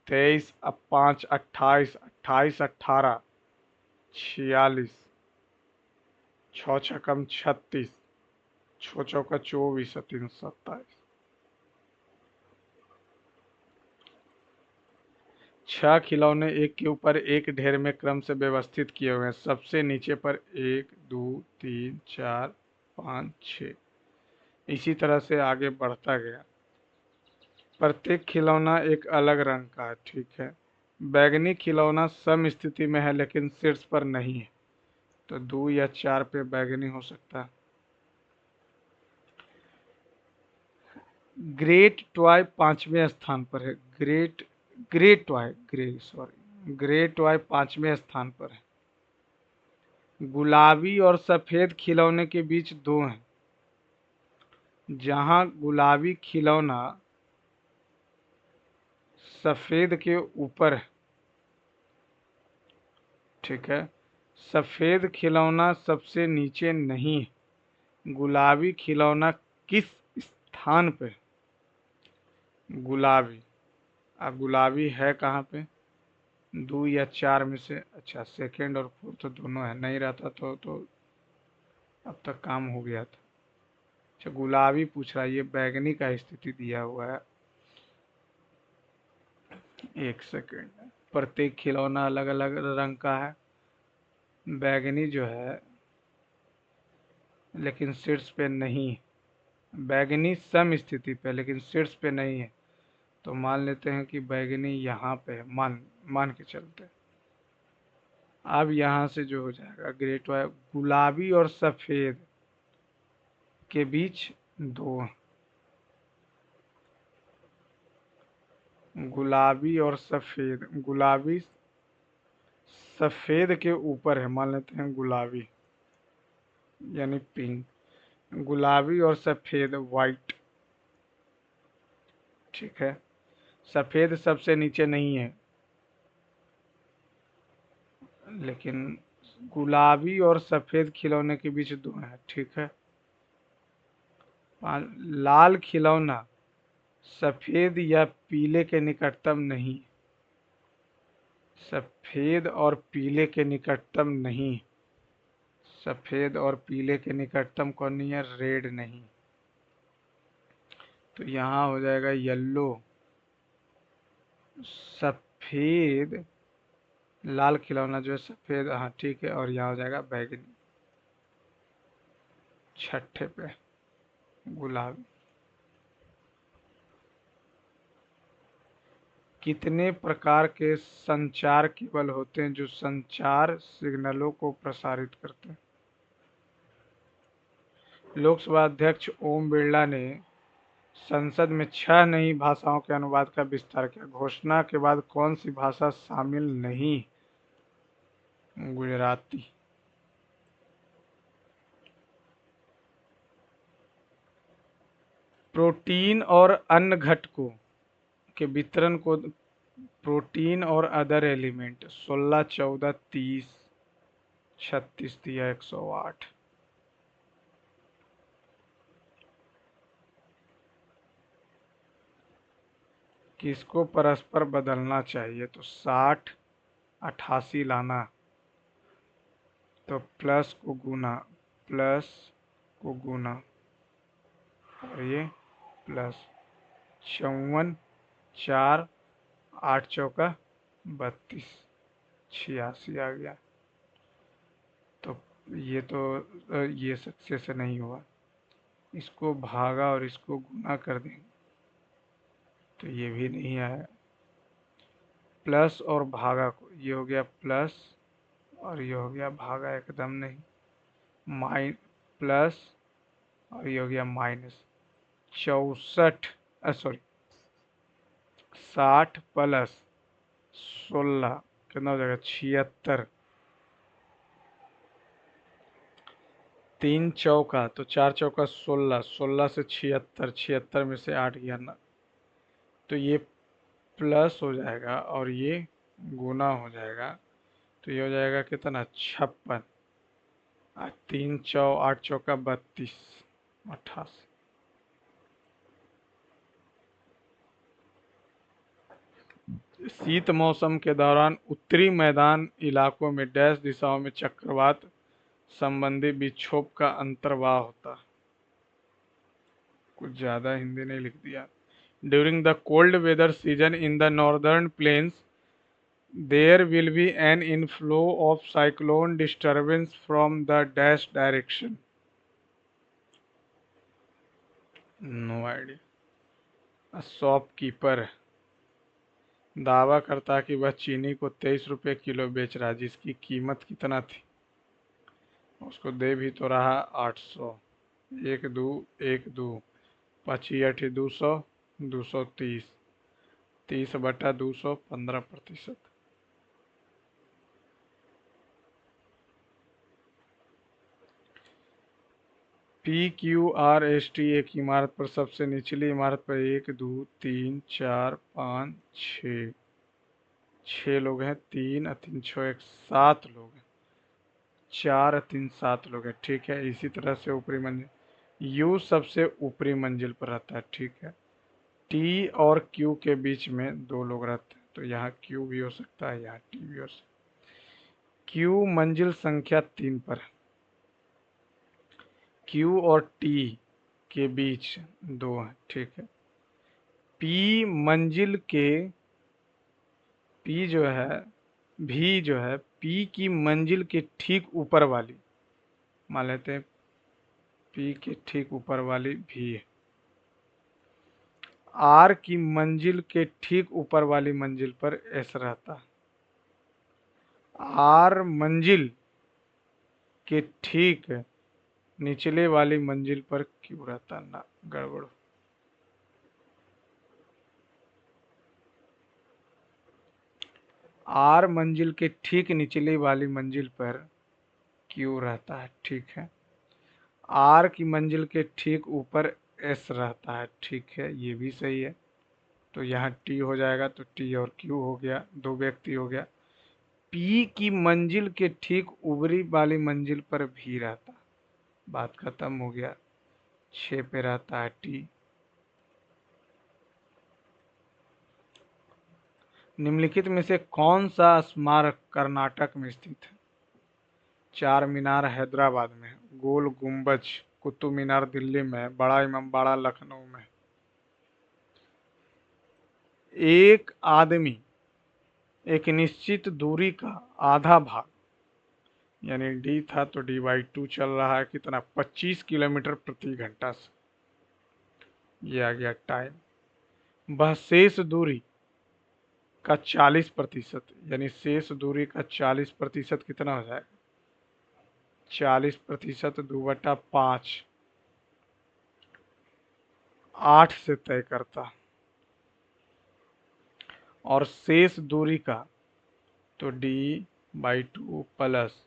23 अब 5 28, 28 18 46, 6 छकम 36, 6 चौका 24 और 3 27। 6 खिलौने एक के ऊपर एक ढेर में क्रम से व्यवस्थित किए हुए हैं। सबसे नीचे पर 1 2 3 4 5 6, इसी तरह से आगे बढ़ता गया। प्रत्येक खिलौना एक अलग रंग का है। ठीक है, बैगनी खिलौना सम स्थिति में है लेकिन शीर्ष पर नहीं है, तो 2 या 4 पे बैगनी हो सकता है। ग्रेट टॉय 5वें स्थान पर है। ग्रे टॉय 5वें स्थान पर है। गुलाबी और सफेद खिलौने के बीच दो हैं। जहां गुलाबी खिलौना सफेद के ऊपर है, ठीक है, सफेद खिलौना सबसे नीचे नहीं है, गुलाबी खिलौना किस स्थान पे है? गुलाबी, अब गुलाबी है कहाँ पे? 2 या 4 में से, अच्छा सेकंड और फोर्थ तो दोनों है, नहीं रहता तो अब तक काम हो गया था। अच्छा गुलाबी पूछ रहा है, ये बैगनी का स्थिति दिया हुआ है। एक सेकंड, प्रत्येक खिलौना अलग अलग रंग का है। बैगनी जो है लेकिन शीर्ष पे नहीं है, बैगनी सम स्थिति पे लेकिन शीर्ष पे नहीं है, तो मान लेते हैं कि बैगनी यहाँ पे है, मान मान के चलते हैं। अब यहाँ से जो हो जाएगा ग्रेट वाई, गुलाबी और सफेद के बीच दो, गुलाबी और सफेद, गुलाबी सफेद के ऊपर है, मान लेते हैं गुलाबी यानी पिंक, गुलाबी और सफेद वाइट, ठीक है, सफेद सबसे नीचे नहीं है, लेकिन गुलाबी और सफेद खिलौने के बीच दो है, ठीक है। लाल खिलौना सफेद या पीले के निकटतम नहीं, सफेद और पीले के निकटतम नहीं, सफेद और पीले के निकटतम कौन नहीं है? रेड नहीं, तो यहाँ हो जाएगा येलो, सफेद, लाल खिलौना जो है सफेद, हाँ ठीक है, और यहाँ हो जाएगा बैगनी, छठे पे गुलाबी। कितने प्रकार के संचार केबल होते हैं जो संचार सिग्नलों को प्रसारित करते हैं? लोकसभा अध्यक्ष ओम बिरला ने संसद में 6 नई भाषाओं के अनुवाद का विस्तार किया, घोषणा के बाद कौन सी भाषा शामिल नहीं? गुजराती। प्रोटीन और अन्य घटकों के वितरण को, प्रोटीन और अदर एलिमेंट 16, 14, 30, 36 दिया 108। किसको परस्पर बदलना चाहिए? तो 60, 88 लाना, तो प्लस को गुना, प्लस को गुना, और ये प्लस 54, 4, 8 चौका 32, 86 आ गया। तो ये तो ये सक्सेस नहीं हुआ, इसको भागा और इसको गुना कर देंगे तो ये भी नहीं आया। प्लस और भागा को, ये हो गया प्लस और ये हो गया भागा, एकदम नहीं, माइन प्लस और ये हो गया माइनस। 64, सॉरी 60 प्लस 16 कितना हो जाएगा? 76, 3 चौका तो 4 चौका 16, 16 से 76, 76 में से 8 गया ना, तो ये प्लस हो जाएगा और ये गुना हो जाएगा, तो ये हो जाएगा कितना? 56, 3 चौ 8 चौका 32, 88। शीत मौसम के दौरान उत्तरी मैदान इलाकों में डैश दिशाओं में चक्रवात संबंधी विक्षोभ का अंतर्वाह होता है। कुछ ज्यादा हिंदी नहीं लिख दिया। During the cold weather season in the northern plains there will be an inflow of cyclone disturbance from the dash direction. No idea. A shopkeeper दावा करता कि वह चीनी को 23 रुपए किलो बेच रहा है, जिसकी कीमत कितना थी? उसको दे भी तो रहा 800, एक दो, एक दो, 25 अठी 200, 230, 30/200, 15%। PQRST एक इमारत पर सबसे निचली इमारत पर 1 2 3 4 5 6 6 लोग हैं। 3 3 6 1 7 लोग हैं। 4 3 7 लोग हैं। ठीक है, इसी तरह से ऊपरी मंजिल U सबसे ऊपरी मंजिल पर रहता है। ठीक है, T और Q के बीच में 2 लोग रहते हैं, तो यहाँ Q भी हो सकता है, यहाँ T भी हो सकता है। Q मंजिल संख्या 3 पर है। Q और T के बीच 2 है। ठीक है, P मंजिल के P जो है V जो है P की मंजिल के ठीक ऊपर वाली, मान लेते हैं P के ठीक ऊपर वाली V है। R की मंजिल के ठीक ऊपर वाली मंजिल पर S रहता है। R मंजिल के ठीक निचले वाली मंजिल पर Q रहता ना, गड़बड़। R मंजिल के ठीक निचली वाली मंजिल पर Q रहता है। ठीक है, R की मंजिल के ठीक ऊपर S रहता है। ठीक है, ये भी सही है। तो यहाँ T हो जाएगा, तो T और Q हो गया, 2 व्यक्ति हो गया। P की मंजिल के ठीक ऊपरी वाली मंजिल पर V रहता, बात खत्म हो गया। 6 पे रहता है T। निम्नलिखित में से कौन सा स्मारक कर्नाटक में स्थित है? चार मीनार हैदराबाद में है, गोल गुम्बज कुतुब मीनार दिल्ली में है, बड़ा इमामबाड़ा लखनऊ में है। एक आदमी एक निश्चित दूरी का आधा भाग, यानी D था तो D/2 चल रहा है, कितना 25 किलोमीटर प्रति घंटा से, ये आ गया टाइम। वह शेष दूरी का 40%, यानी शेष दूरी का 40% कितना हो जाएगा? 40% 2/5 8 से तय करता, और शेष दूरी का तो D/2 प्लस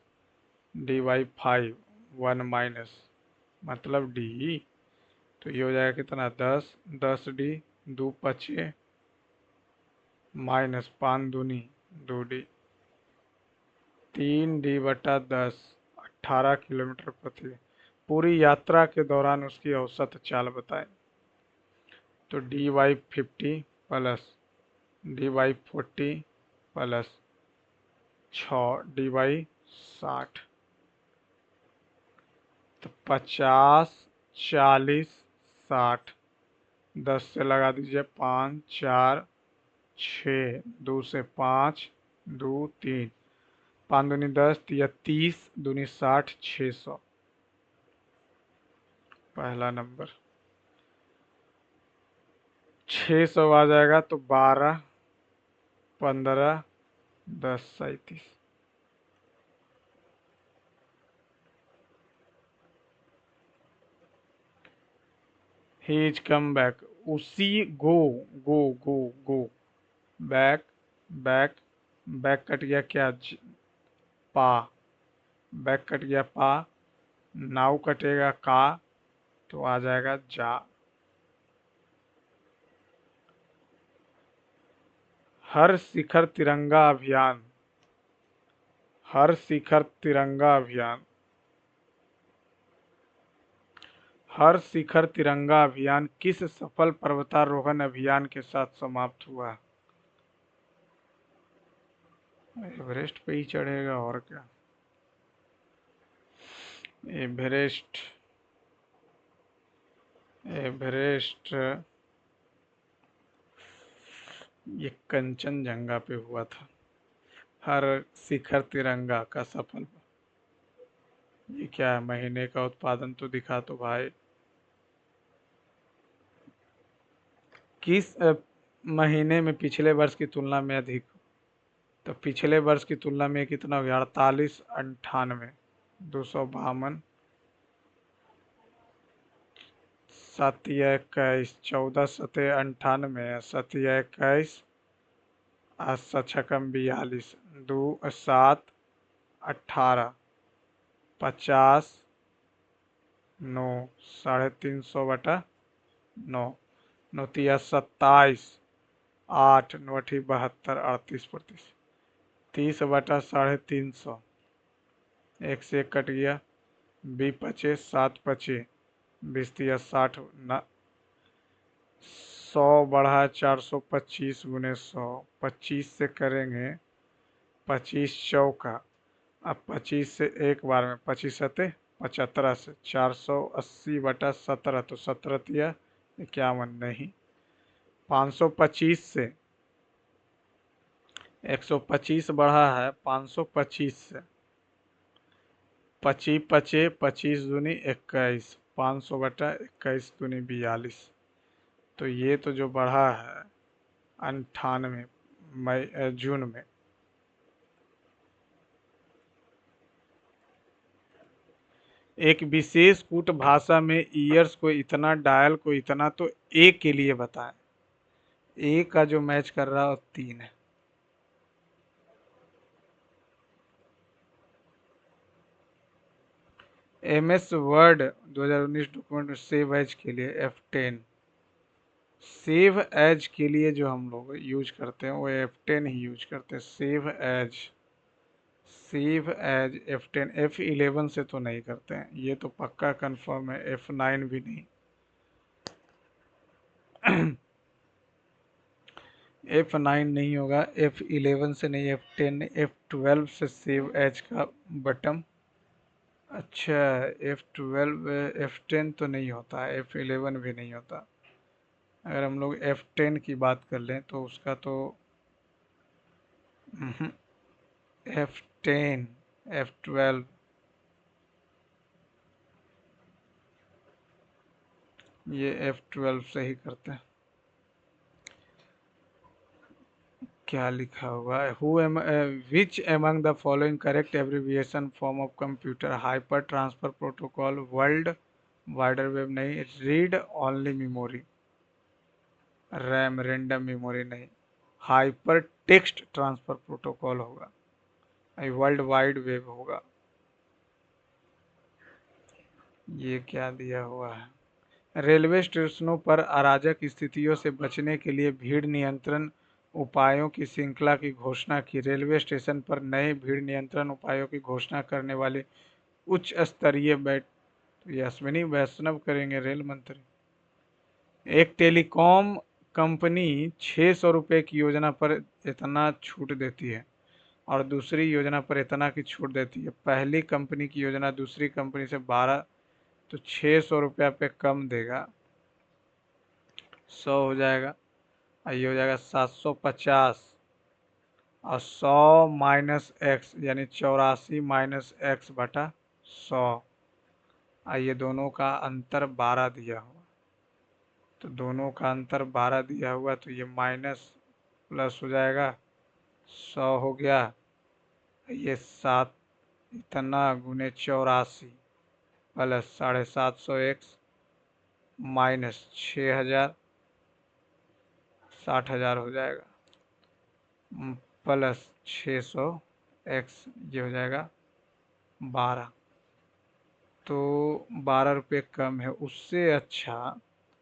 D/5 1 माइनस, मतलब D, तो ये हो जाएगा कितना 10 10D 2 पचे माइनस 5 दूनी 2D 3D/10 18 किलोमीटर प्रति। पूरी यात्रा के दौरान उसकी औसत चाल बताएं। तो D/50 plus D/40 plus 6 D/60, तो 50 40 60, 10 से लगा दीजिए 5 4 6, 2 से 5 2 3, 5 दूनी 10 या 30 दूनी 60, 600 पहला नंबर। 600 आ जाएगा, तो 12 15 10 37। ही इज कम बैक, उसी go go go go back back, back cut गया क्या पा, बैक कट गया पा, नाव कटेगा का, तो आ जाएगा जा। हर शिखर तिरंगा अभियान, हर शिखर तिरंगा अभियान, हर शिखर तिरंगा अभियान किस सफल पर्वतारोहण अभियान के साथ समाप्त हुआ? एवरेस्ट पे ही चढ़ेगा और क्या। एवरेस्ट, एवरेस्ट ये कंचनजंगा पे हुआ था। हर शिखर तिरंगा का सफल, ये क्या है? महीने का उत्पादन तो दिखा तो भाई। किस महीने में पिछले वर्ष की तुलना में अधिक? तो पिछले वर्ष की तुलना में कितना हो गया? 48 98 252 7 या 21 14 7 98 7 या 21 छकम 42 2 7 18 50 9, 350 बटा 9, 9×3 = 27, 8, 9×8 = 72, 38, 30 बटा 350, 1 से 1 कट गया, 20 पचे 7 पचे 20×3 = 60, 100 बढ़ा 425 गुने 100, 25 से करेंगे, 25 चौका, अब 25 से एक बार में 25 75 से 480 बटा 17, तो 17×51 नहीं, 525 से 125 बढ़ा है 525 से, 25 पचे 25 दूनी 21, 500 बटा 21 दूनी 42, तो ये तो जो बढ़ा है 98 मई जून में। एक विशेष कूट भाषा में ईयर्स को इतना, डायल को इतना, तो ए के लिए बताएं। ए का जो मैच कर रहा है वो 3 है। MS वर्ड 2019 डॉक्यूमेंट में सेव एज के लिए F10, सेव एज के लिए जो हम लोग यूज करते हैं वो F10 ही यूज करते हैं। Save as, save as F10, F11 से तो नहीं करते हैं, ये तो पक्का कंफर्म है, F9 भी नहीं। F9 नहीं होगा, F11 से नहीं, F10, F12 से सेव एज का बटन। अच्छा, F12, F10 तो नहीं होता, F11 भी नहीं होता। अगर हम लोग F10 की बात कर लें तो उसका तो F10, F12, ये F12 से ही करते हैं। क्या लिखा हुआ है, which among the following correct abbreviation form of computer, hyper transfer protocol, world wider web नहीं, read only memory, RAM random memory नहीं, हाइपर टेक्स्ट ट्रांसफर प्रोटोकॉल होगा, वर्ल्ड वाइड वेब होगा। ये क्या दिया हुआ है, रेलवे स्टेशनों पर अराजक स्थितियों से बचने के लिए भीड़ नियंत्रण उपायों की श्रृंखला की घोषणा की, रेलवे स्टेशन पर नए भीड़ नियंत्रण उपायों की घोषणा करने वाली उच्च स्तरीय बैठ, अश्विनी वैष्णव करेंगे, रेल मंत्री। एक टेलीकॉम कंपनी 600 रुपये की योजना पर इतना छूट देती है और दूसरी योजना पर इतना की छूट देती है। पहली कंपनी की योजना दूसरी कंपनी से 12, तो 600 रुपया पे कम देगा, 100 हो जाएगा, और ये हो जाएगा 750, और 100 माइनस एक्स यानी 84 - x/100, और ये दोनों का अंतर 12 दिया हुआ, तो दोनों का अंतर 12 दिया हुआ, तो ये माइनस प्लस हो जाएगा, 100 हो गया, ये 7 इतना गुने 84 प्लस 750x माइनस 6000, 60,000 हो जाएगा, प्लस 600x, ये हो जाएगा 12, तो 12 रुपये कम है। उससे अच्छा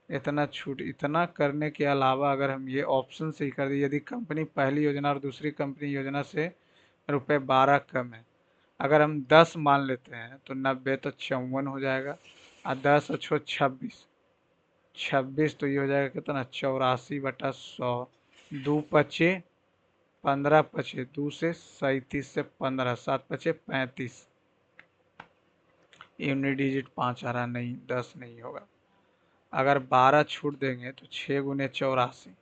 इतना छूट, इतना करने के अलावा अगर हम ये ऑप्शन से ही कर दें, यदि कंपनी पहली योजना और दूसरी कंपनी योजना से ₹12 कम है, अगर हम 10 मान लेते हैं तो 90 तो 54 हो जाएगा, और 10 और 6 26, 26 तो ये हो जाएगा कितना, 84/100, 2 पचे 15 पचे 2 से 37 से 15, 7 पचे 35, यूनिट डिजिट 5 आ रहा, नहीं 10 नहीं होगा। अगर 12 छूट देंगे तो 6 गुने 84,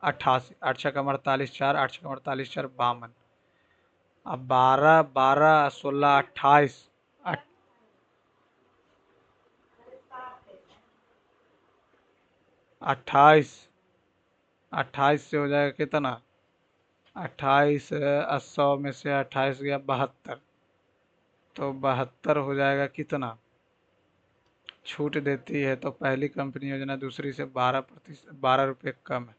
88, 8 छक्का 48, 4, 8 छक्का 48, 4 52, अब 12 12 16 28, 28, 28 से हो जाएगा कितना, 28, 100 में से 28 गया 72, तो 72 हो जाएगा कितना, छूट देती है तो पहली कंपनी योजना दूसरी से 12 रुपये कम है,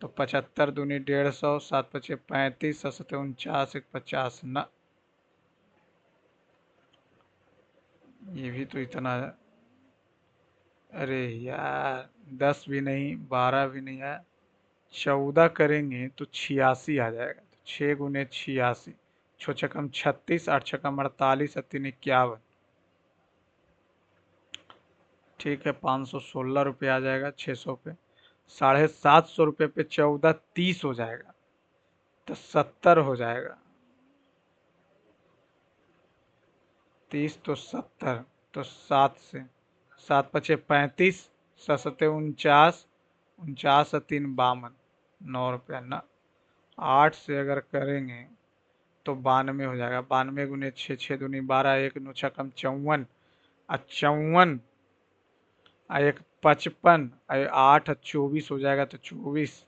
तो 75 दूनी 150, 7 पचे 35, 7 49, 50 न, ये भी तो इतना अरे यार, 10 भी नहीं, 12 भी नहीं है, 14 करेंगे तो 86 आ जाएगा। तो 6 × 86, छो छकम 36, 8 छकम 48, 3 51। ठीक है, 516 रुपये आ जाएगा 600 पे। 750 रुपये पे 14, 30 हो जाएगा, तो 70 हो जाएगा। 30 तो 70, तो 7 से 7 × 5 = 35, 7 × 7 = 49, 49 और 3 = 52, 9 रुपया ना। 8 से अगर करेंगे तो 92 हो जाएगा। 92 × 6, 6 दूनी 12, 1 × 9 = 54, 54, 1 × 55, 8 × 24 हो जाएगा, तो 24,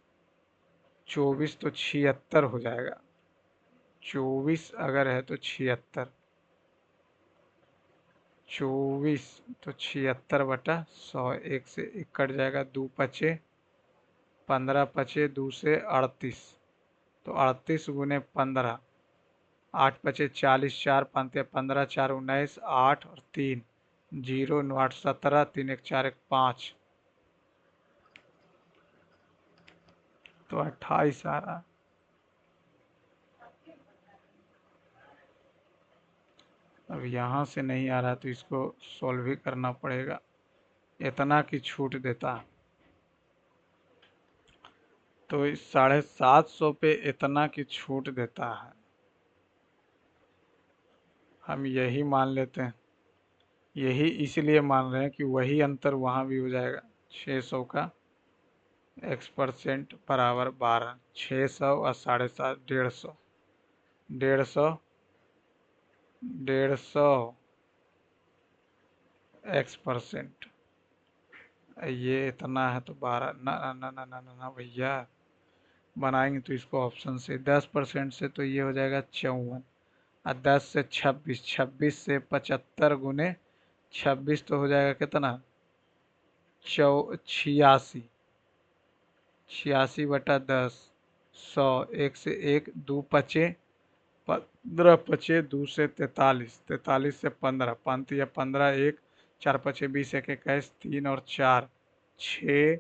24 तो 76 हो जाएगा। 24 अगर है तो 76, 24 तो 76/100, 1 से 1 कट जाएगा, 2 × 5 = 15, 5 2 से 38, तो 38 × 15, 8 × 5 = 40, 4 5 × 15, 4 19, 8 और 3 0 9 8 17, 3 1 4 1 5, तो 28 आ रहा। अब यहाँ से नहीं आ रहा तो इसको सॉल्व ही करना पड़ेगा। इतना की छूट देता तो इस 750 पे इतना की छूट देता है। हम यही मान लेते हैं, यही इसलिए मान रहे हैं कि वही अंतर वहाँ भी हो जाएगा। 600 का x% बराबर 12, 600 और 750, 150, 150, 150 x%। ये इतना है तो 12, ना ना ना ना ना ना ना भैया, बनाएंगे तो इसको ऑप्शन से। 10% से तो ये हो जाएगा 54, और 10 से 26, 26 से 75 गुने 26 तो हो जाएगा कितना, 86, 86/10, 100, 1 से 1, 2 पचे 15, पचे 2 से 43, 43 से 15, 5 या 15, 1 4 पचे 20, 1 21, 3 और 4 6,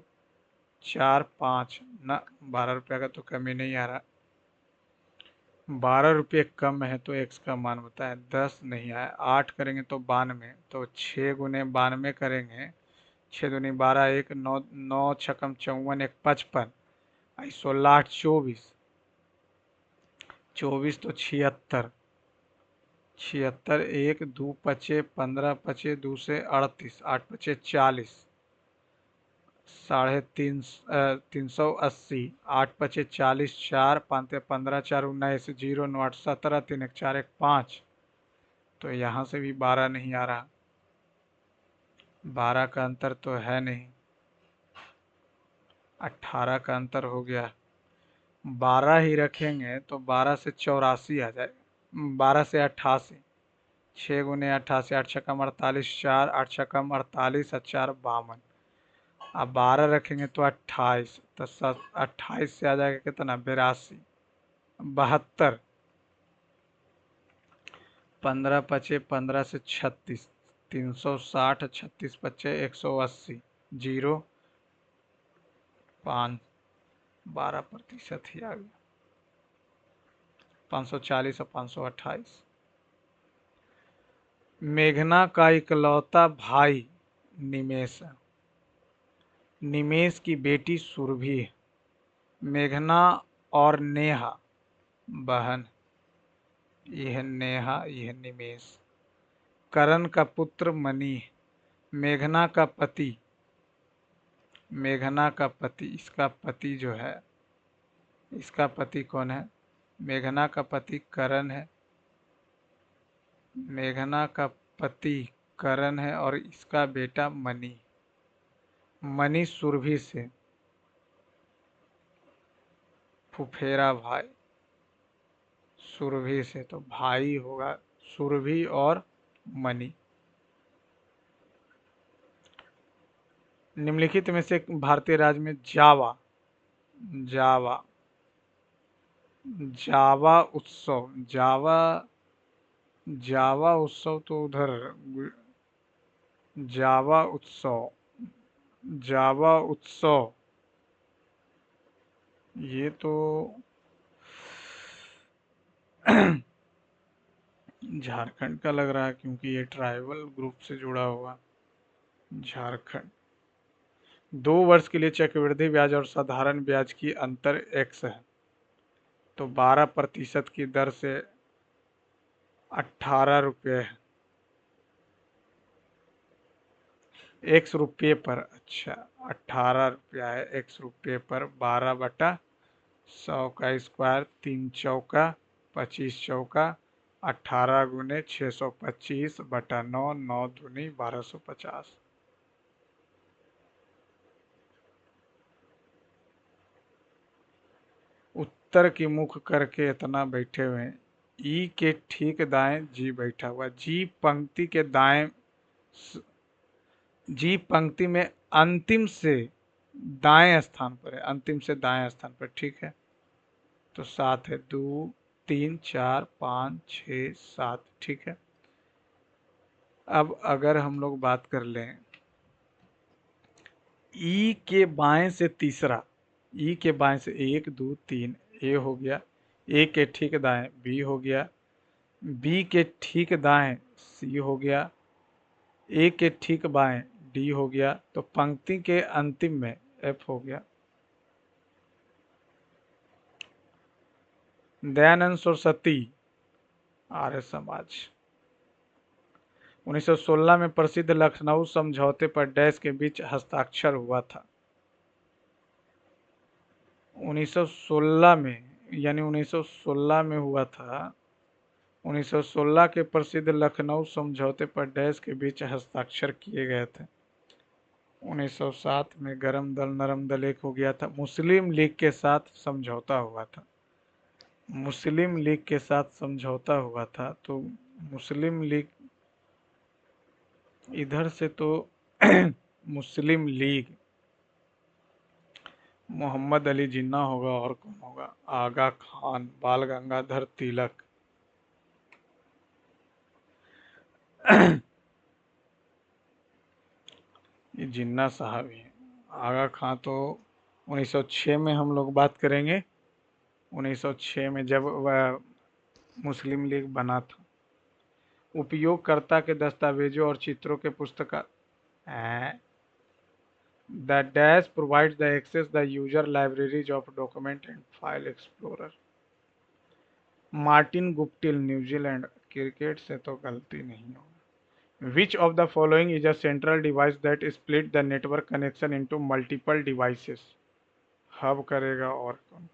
4 5 ना। 12 रुपये का तो कमी नहीं आ रहा। 12 रुपये कम है तो एक्स का मान बताए, 10 नहीं आया। 8 करेंगे तो 92, तो 6 × 92 करेंगे। 6 दूनी 12, 1 9, 9 छकम 54, 1 55, 16 8 24, 24 तो 76, 76, 1 2 पचे 15, पचे 2 से 38, 8 पचे 40, 380, 8 पचे 40, 4 5 15, 4 19, 0 9 8 17, 3 1 4 1 5, तो यहाँ से भी 12 नहीं आ रहा। 12 का अंतर तो है नहीं, 18 का अंतर हो गया। 12 ही रखेंगे तो 12 से 84 आ जाएगा, 12 से 88, 6 × 88, 8 छक्का 48, 4 8 छक्का 48 और 4 52। अब 12 रखेंगे तो 28, तो 28 से आ जाएगा कितना, 82, 72, 15 पचे 15 से 36, 360, 36 पचे 180, 0 5, 12% ही आ गया, 540 और 528। मेघना का इकलौता भाई निमेष है। निमेष की बेटी सुरभि है। मेघना और नेहा बहन, यह नेहा, यह निमेष। करण का पुत्र मणि है। मेघना का पति, मेघना का पति, इसका पति जो है, इसका पति कौन है, मेघना का पति करण है। मेघना का पति करण है और इसका बेटा मणि। मणि सुरभि से फुफेरा भाई, सुरभि से तो भाई होगा, सुरभि और मणि। निम्नलिखित में से भारतीय राज्य में जावा, जावा, जावा उत्सव, जावा, जावा उत्सव तो उधर, जावा उत्सव जावा उत्सव, ये तो झारखंड का लग रहा है, क्योंकि ये ट्राइबल ग्रुप से जुड़ा हुआ। झारखंड। 2 वर्ष के लिए चक्रवृद्धि ब्याज और साधारण ब्याज की अंतर x है, तो 12% की दर से 18 रुपये है। x रुपये पर, अच्छा, 18 रुपया है x रुपये पर। 12/100 का स्क्वायर, 3 चौका 25 चौका, 18 × 625/9, 9 दूनी 1250। उत्तर की मुख करके इतना बैठे हुए हैं। ई के ठीक दाएं जी बैठा हुआ। जी पंक्ति के दाएं, जी पंक्ति में अंतिम से दाएं स्थान पर है, अंतिम से दाएं स्थान पर, ठीक है। तो 7 है, 2 3 4 5 6 7, ठीक है। अब अगर हम लोग बात कर लें ई के बाएं से तीसरा, ई के बाएं से 1 2 3, ए हो गया। ए के ठीक दाएं बी हो गया। बी के ठीक दाएं सी हो गया। ए के ठीक बाएं डी हो गया। तो पंक्ति के अंतिम में एफ हो गया। दयानंद सरस्वती, आर्य समाज। 1916 में प्रसिद्ध लखनऊ समझौते पर डैश के बीच हस्ताक्षर हुआ था। 1916 में, यानी 1916 में हुआ था। 1916 के प्रसिद्ध लखनऊ समझौते पर डैश के बीच हस्ताक्षर किए गए थे। 1907 में गरम दल नरम दल एक हो गया था। मुस्लिम लीग के साथ समझौता हुआ था। मुस्लिम लीग के साथ समझौता हुआ था। तो मुस्लिम लीग, इधर से तो मुस्लिम लीग मोहम्मद अली जिन्ना होगा, और कौन होगा? आगा खान, बाल गंगाधर तिलक। ये जिन्ना साहब ही हैं। आगा खान तो 1906 में हम लोग बात करेंगे। 1906 में जब वह मुस्लिम लीग बना था। उपयोगकर्ता के दस्तावेजों और चित्रों के पुस्तक, the dash provides the access the user libraries of document and file explorer. Martin Guptill, New Zealand. Cricket से तो गलती नहीं होगी। Which of the following is a central device that split the network connection into multiple devices? Hub करेगा और कौन?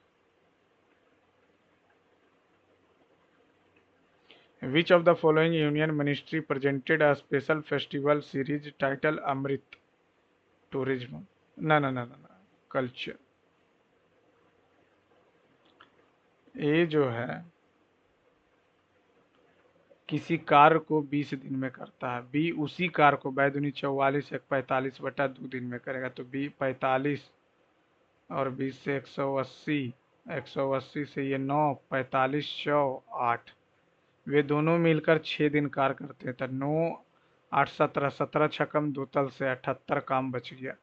Which of the following union ministry presented a special festival series titled Amrit Tourism? ना ना ना ना ना, culture. ये जो है किसी कार्य को 20 दिन में करता है। बी उसी कार्य को बैदुनी 44 एक 45/2 दिन में करेगा। तो बी 45 और 20 से 180, 180 से ये 9, 45 100 8, वे दोनों मिलकर 6 दिन कार्य करते हैं। तो 9 8 17, 17 छकम 2 तल से 78 काम बच गया।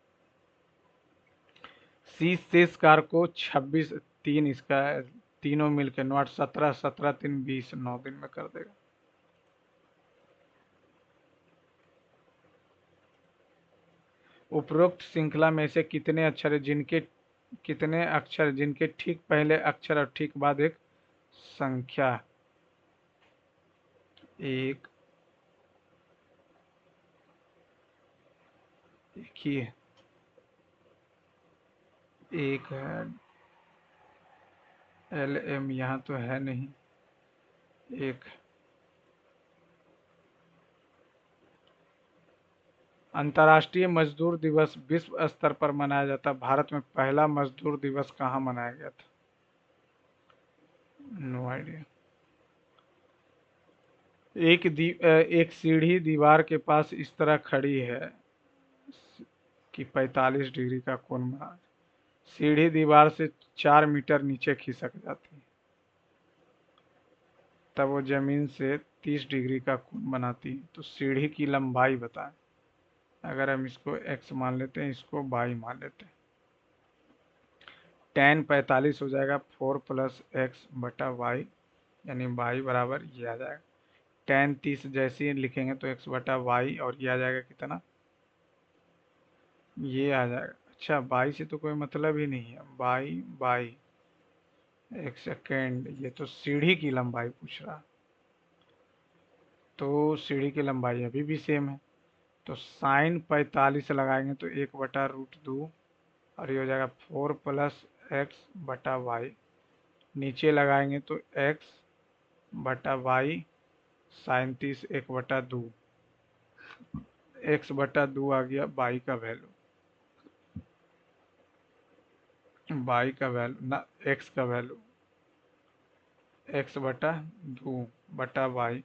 सी शेष कार्य को 26 3, इसका तीनों मिलकर 9 8 17, 17 3 20, 9 दिन में कर देगा। उपरोक्त श्रृंखला में से कितने अक्षर जिनके ठीक पहले अक्षर और ठीक बाद एक संख्या? एक ही है, एक है। एल एम यहाँ तो है नहीं, एक। अंतर्राष्ट्रीय मजदूर दिवस विश्व स्तर पर मनाया जाता है। भारत में पहला मजदूर दिवस कहाँ मनाया गया था? No idea. एक सीढ़ी दीवार के पास इस तरह खड़ी है कि 45 डिग्री का कोण बना। सीढ़ी दीवार से 4 मीटर नीचे खिसक जाती है, तब वो जमीन से 30 डिग्री का कोण बनाती है। तो सीढ़ी की लंबाई बताएं। अगर हम इसको x मान लेते हैं, इसको y मान लेते हैं, tan 45 हो जाएगा 4 प्लस एक्स बटा वाई, यानी y बराबर ये आ जाएगा। tan 30 जैसे ही लिखेंगे तो x बटा वाई, और ये आ जाएगा कितना, ये आ जाएगा। अच्छा, बाई से तो कोई मतलब ही नहीं है, बाई बाई, एक सेकेंड, ये तो सीढ़ी की लंबाई पूछ रहा, तो सीढ़ी की लंबाई अभी भी सेम है, तो साइन 45 लगाएंगे तो 1/√2, और ये हो जाएगा 4 प्लस एक्स बटा वाई, नीचे लगाएंगे तो x बटा वाई साइन 30 1/2, x/2 आ गया बाई का वैल्यू, बाई का वैल्यू ना, x का वैल्यू, x/2 बटा y,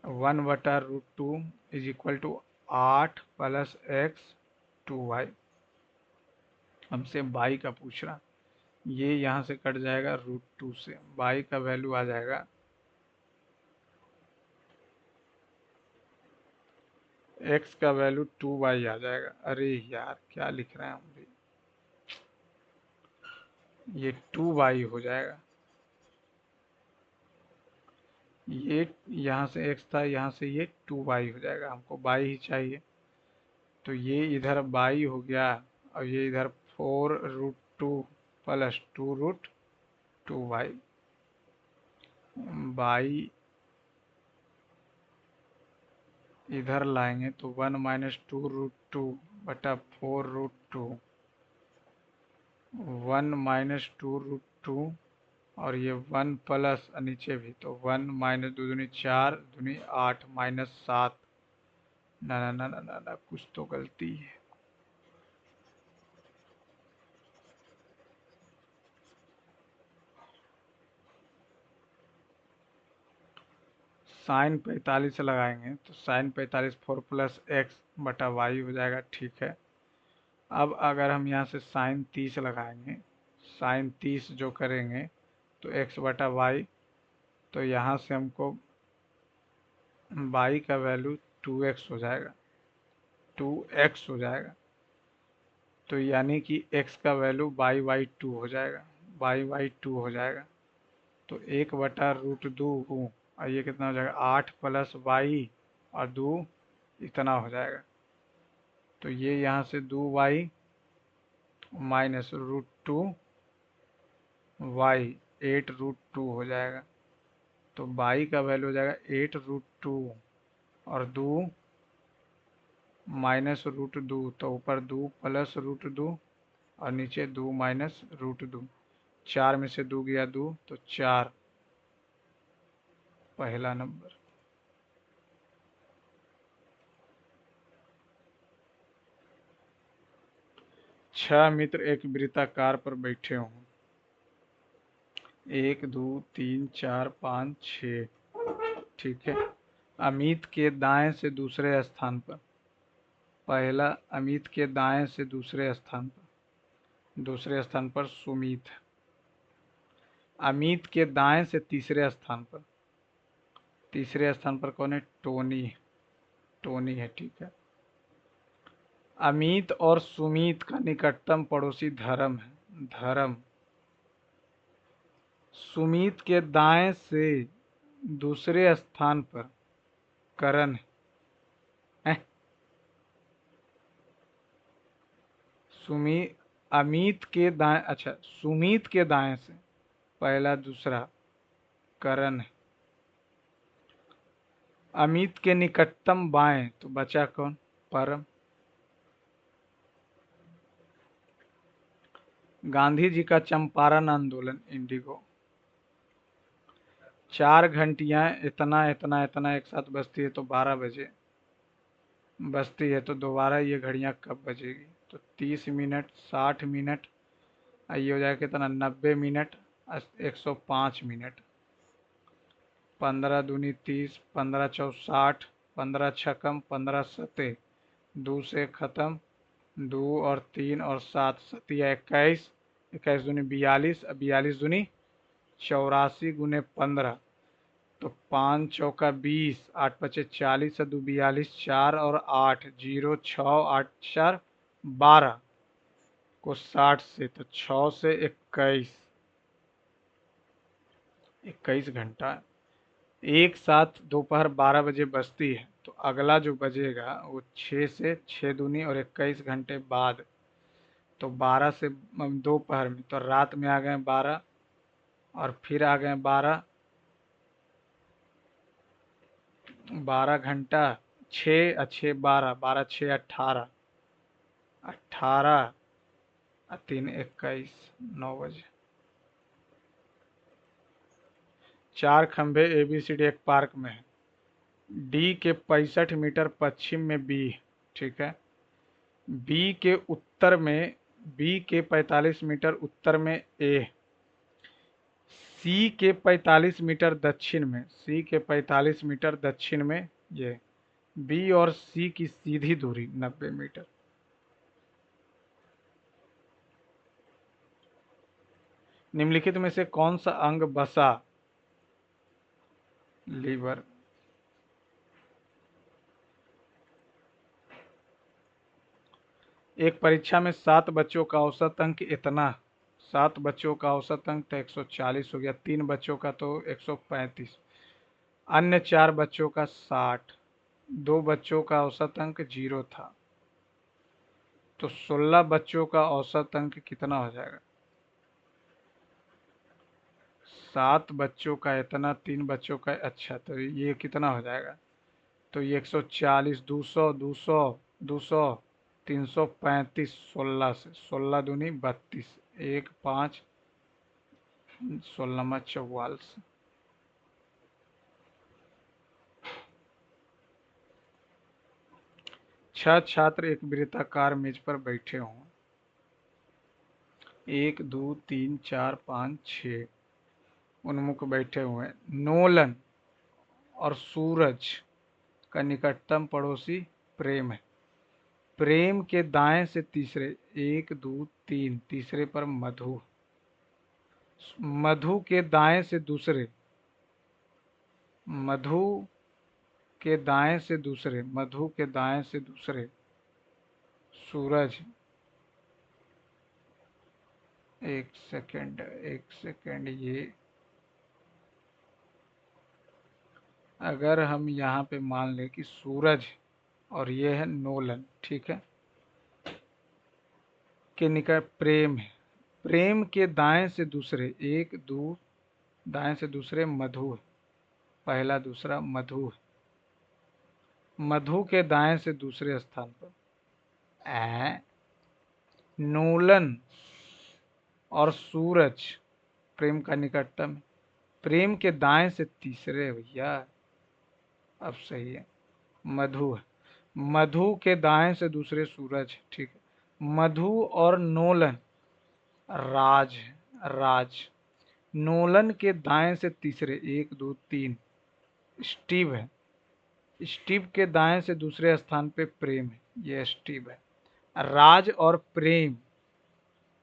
1/√2 is equal to 8 plus x 2y। हमसे बाई का पूछ रहा, ये यहाँ से कट जाएगा √2 से, बाई का वैल्यू आ जाएगा x का वैल्यू 2y आ जाएगा। अरे यार क्या लिख रहे हैं हम भी, ये 2y हो जाएगा, ये यहाँ से x था, यहाँ से ये 2y हो जाएगा, हमको y ही चाहिए, तो ये इधर y हो गया, और ये इधर 4√2 प्लस 2√2y, y इधर लाएंगे तो 1 माइनस 2√2 बटा 4√2, 1 माइनस 2√2, और ये 1 प्लस नीचे भी तो 1 माइनस 2 दूनी 4 दूनी 8 माइनस 7, ना ना ना ना ना ना, कुछ तो गलती है। साइन 45 लगाएंगे तो साइन 45 4 प्लस एक्स बटा वाई हो जाएगा, ठीक है। अब अगर हम यहाँ से साइन 30 लगाएंगे, साइन 30 जो करेंगे तो एक्स बटा वाई, तो यहाँ से हमको y का वैल्यू 2x हो जाएगा, 2x हो जाएगा, तो यानी कि x का वैल्यू y/2 हो जाएगा, y/2 हो जाएगा, तो 1/√2, और ये कितना हो जाएगा 8 प्लस y और 2 इतना हो जाएगा, तो ये यहाँ से 2y माइनस √2 y 8√2 हो जाएगा, तो y का वैल्यू हो जाएगा 8√2, और 2 माइनस √2, तो ऊपर 2 प्लस √2, और नीचे 2 माइनस √2, 4 में से 2 गया 2, तो 4 पहला नंबर। छह मित्र एक वृत्ताकार पर बैठे हों, 1 2 3 4 5 6, ठीक है। अमित के दाएं से दूसरे स्थान पर, पहला अमित के दाएं से दूसरे स्थान पर सुमित, अमित के दाएं से तीसरे स्थान पर कौन है, टोनी, टोनी है, ठीक है। अमित और सुमित का निकटतम पड़ोसी धर्म है, धर्म, सुमित के दाएं से दूसरे स्थान पर करण है, सुमित, अमित के दाएं, अच्छा सुमित के दाएं से पहला दूसरा करण है, अमित के निकटतम बाएं तो बचा कौन, परम। गांधी जी का चंपारण आंदोलन इंडिगो, 4 घंटियां इतना इतना इतना एक साथ बजती है तो 12 बजे बजती है, तो दोबारा ये घड़ियां कब बजेगी, तो 30 मिनट 60 मिनट, ये हो जाएगा कितना 90 मिनट, 105 मिनट, 15 दूनी 30, 15 चौ 60, 15 छकम 15 सते, 2 से खत्म, 2 और 3 और 7 सतिया 21, 21 दूनी 42, 42 दूनी 84 गुने 15, तो 5 चौका 20, 8 × 5 = 40, 42, 4 और 8, 0, 6, 8, 4, 12 को 60 से, तो 6 से 21, 21 घंटा। एक साथ दोपहर 12 बजे बजती है, तो अगला जो बजेगा वो 6 से 6 दूनी और 21 घंटे बाद, तो 12 से दोपहर में, तो रात में आ गए 12 और फिर आ गए 12, 12 घंटा, 6 और 6 12, 12 6 18, 18 और 3 21, 9 बजे। 4 खंभे ABCD एक पार्क में है। डी के 65 मीटर पश्चिम में बी, ठीक है। बी के उत्तर में, बी के 45 मीटर उत्तर में ए, सी के 45 मीटर दक्षिण में, सी के 45 मीटर दक्षिण में ये, बी और सी की सीधी दूरी 90 मीटर। निम्नलिखित में से कौन सा अंग बसा? लीवर। एक परीक्षा में 7 बच्चों का औसत अंक इतना, 7 बच्चों का औसत अंक तो 140 हो गया, 3 बच्चों का तो 135, अन्य 4 बच्चों का 60, 2 बच्चों का औसत अंक 0 था, तो 16 बच्चों का औसत अंक कितना हो जाएगा? 7 बच्चों का इतना, 3 बच्चों का, अच्छा तो ये कितना हो जाएगा? तो ये 140, 200, 200, 200, 335, 16 से, 16 दूनी 32, 1 5, 16 में 44। छह छात्र एक वृत्ताकार मेज पर बैठे हों, 1 2 3 4 5 6 उन्मुख बैठे हुए हैं। नोलन और सूरज का निकटतम पड़ोसी प्रेम है। प्रेम के दाएं से तीसरे, 1 2 3, तीसरे पर मधु, मधु के दाएं से दूसरे, मधु के दाएं से दूसरे, मधु के दाएं से दूसरे सूरज, एक सेकंड, एक सेकंड, ये अगर हम यहाँ पे मान लें कि सूरज और ये है नोलन, ठीक है, के निकट प्रेम है। प्रेम के दाएं से दूसरे, 1 2, दाएं से दूसरे मधु, पहला दूसरा मधु, मधु के दाएं से दूसरे स्थान पर नोलन और सूरज प्रेम का निकटतम है। प्रेम के दाएं से तीसरे, भैया अब सही है, मधु है। मधु के दाएं से दूसरे सूरज, ठीक है। मधु और नोलन राज है, राज। नोलन के दाएं से तीसरे, 1 2 3 स्टीव है। स्टीव के दाएं से दूसरे स्थान पे प्रेम है, ये स्टीव है। राज और प्रेम,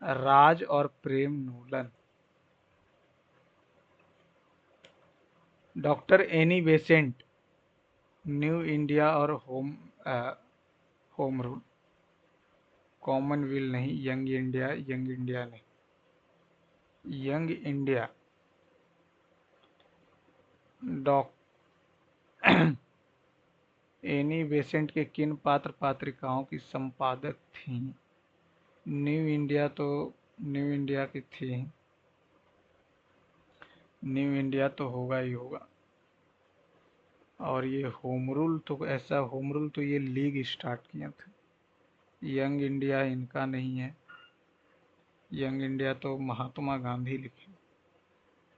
राज और Prem Nolan. Doctor Annie Besant, New India और होम रूल, कॉमनवेल्थ नहीं, यंग इंडिया, यंग इंडिया नहीं, Young India. Dr Annie Besant के किन पात्र पात्रिकाओं की संपादक थीं? न्यू इंडिया तो न्यू इंडिया की थी, न्यू इंडिया तो होगा ही होगा। और ये होम रूल तो, ऐसा होम रूल तो ये लीग स्टार्ट किया था। यंग इंडिया इनका नहीं है, यंग इंडिया तो महात्मा गांधी लिखे,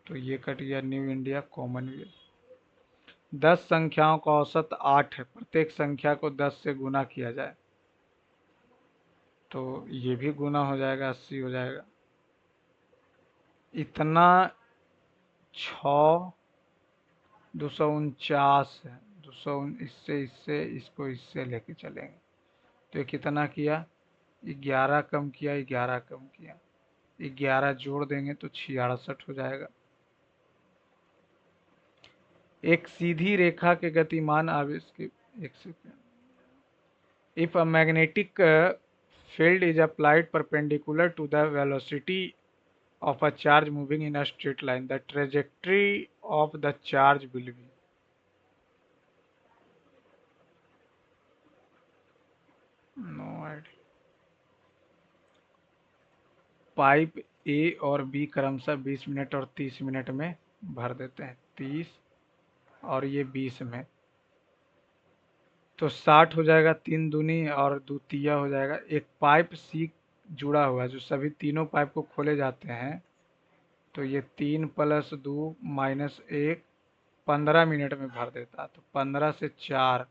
तो ये कट गया। New India Commonwealth. 10 संख्याओं का औसत 8 है, प्रत्येक संख्या को 10 से गुना किया जाए, तो ये भी गुना हो जाएगा, 80 हो जाएगा। इतना 6 249 है, 200, इससे इसको इससे लेके चलेंगे, तो ये कितना किया? 11 कम किया, 11 कम किया, 11 जोड़ देंगे तो 66 हो जाएगा। एक सीधी रेखा के गतिमान आवेश के एक second if a magnetic field is applied perpendicular to the velocity of a charge moving in a straight line, the trajectory of the charge will be. No idea. Pipe ए और बी क्रमशः 20 मिनट और 30 minute में भर देते हैं। 30 और ये 20 में, तो 60 हो जाएगा, 3 दूनी और द्वितीय हो जाएगा। एक पाइप सी जुड़ा हुआ है, जो सभी तीनों पाइप को खोले जाते हैं, तो ये 3 + 2 - 1 15 मिनट में भर देता। तो 15 से 4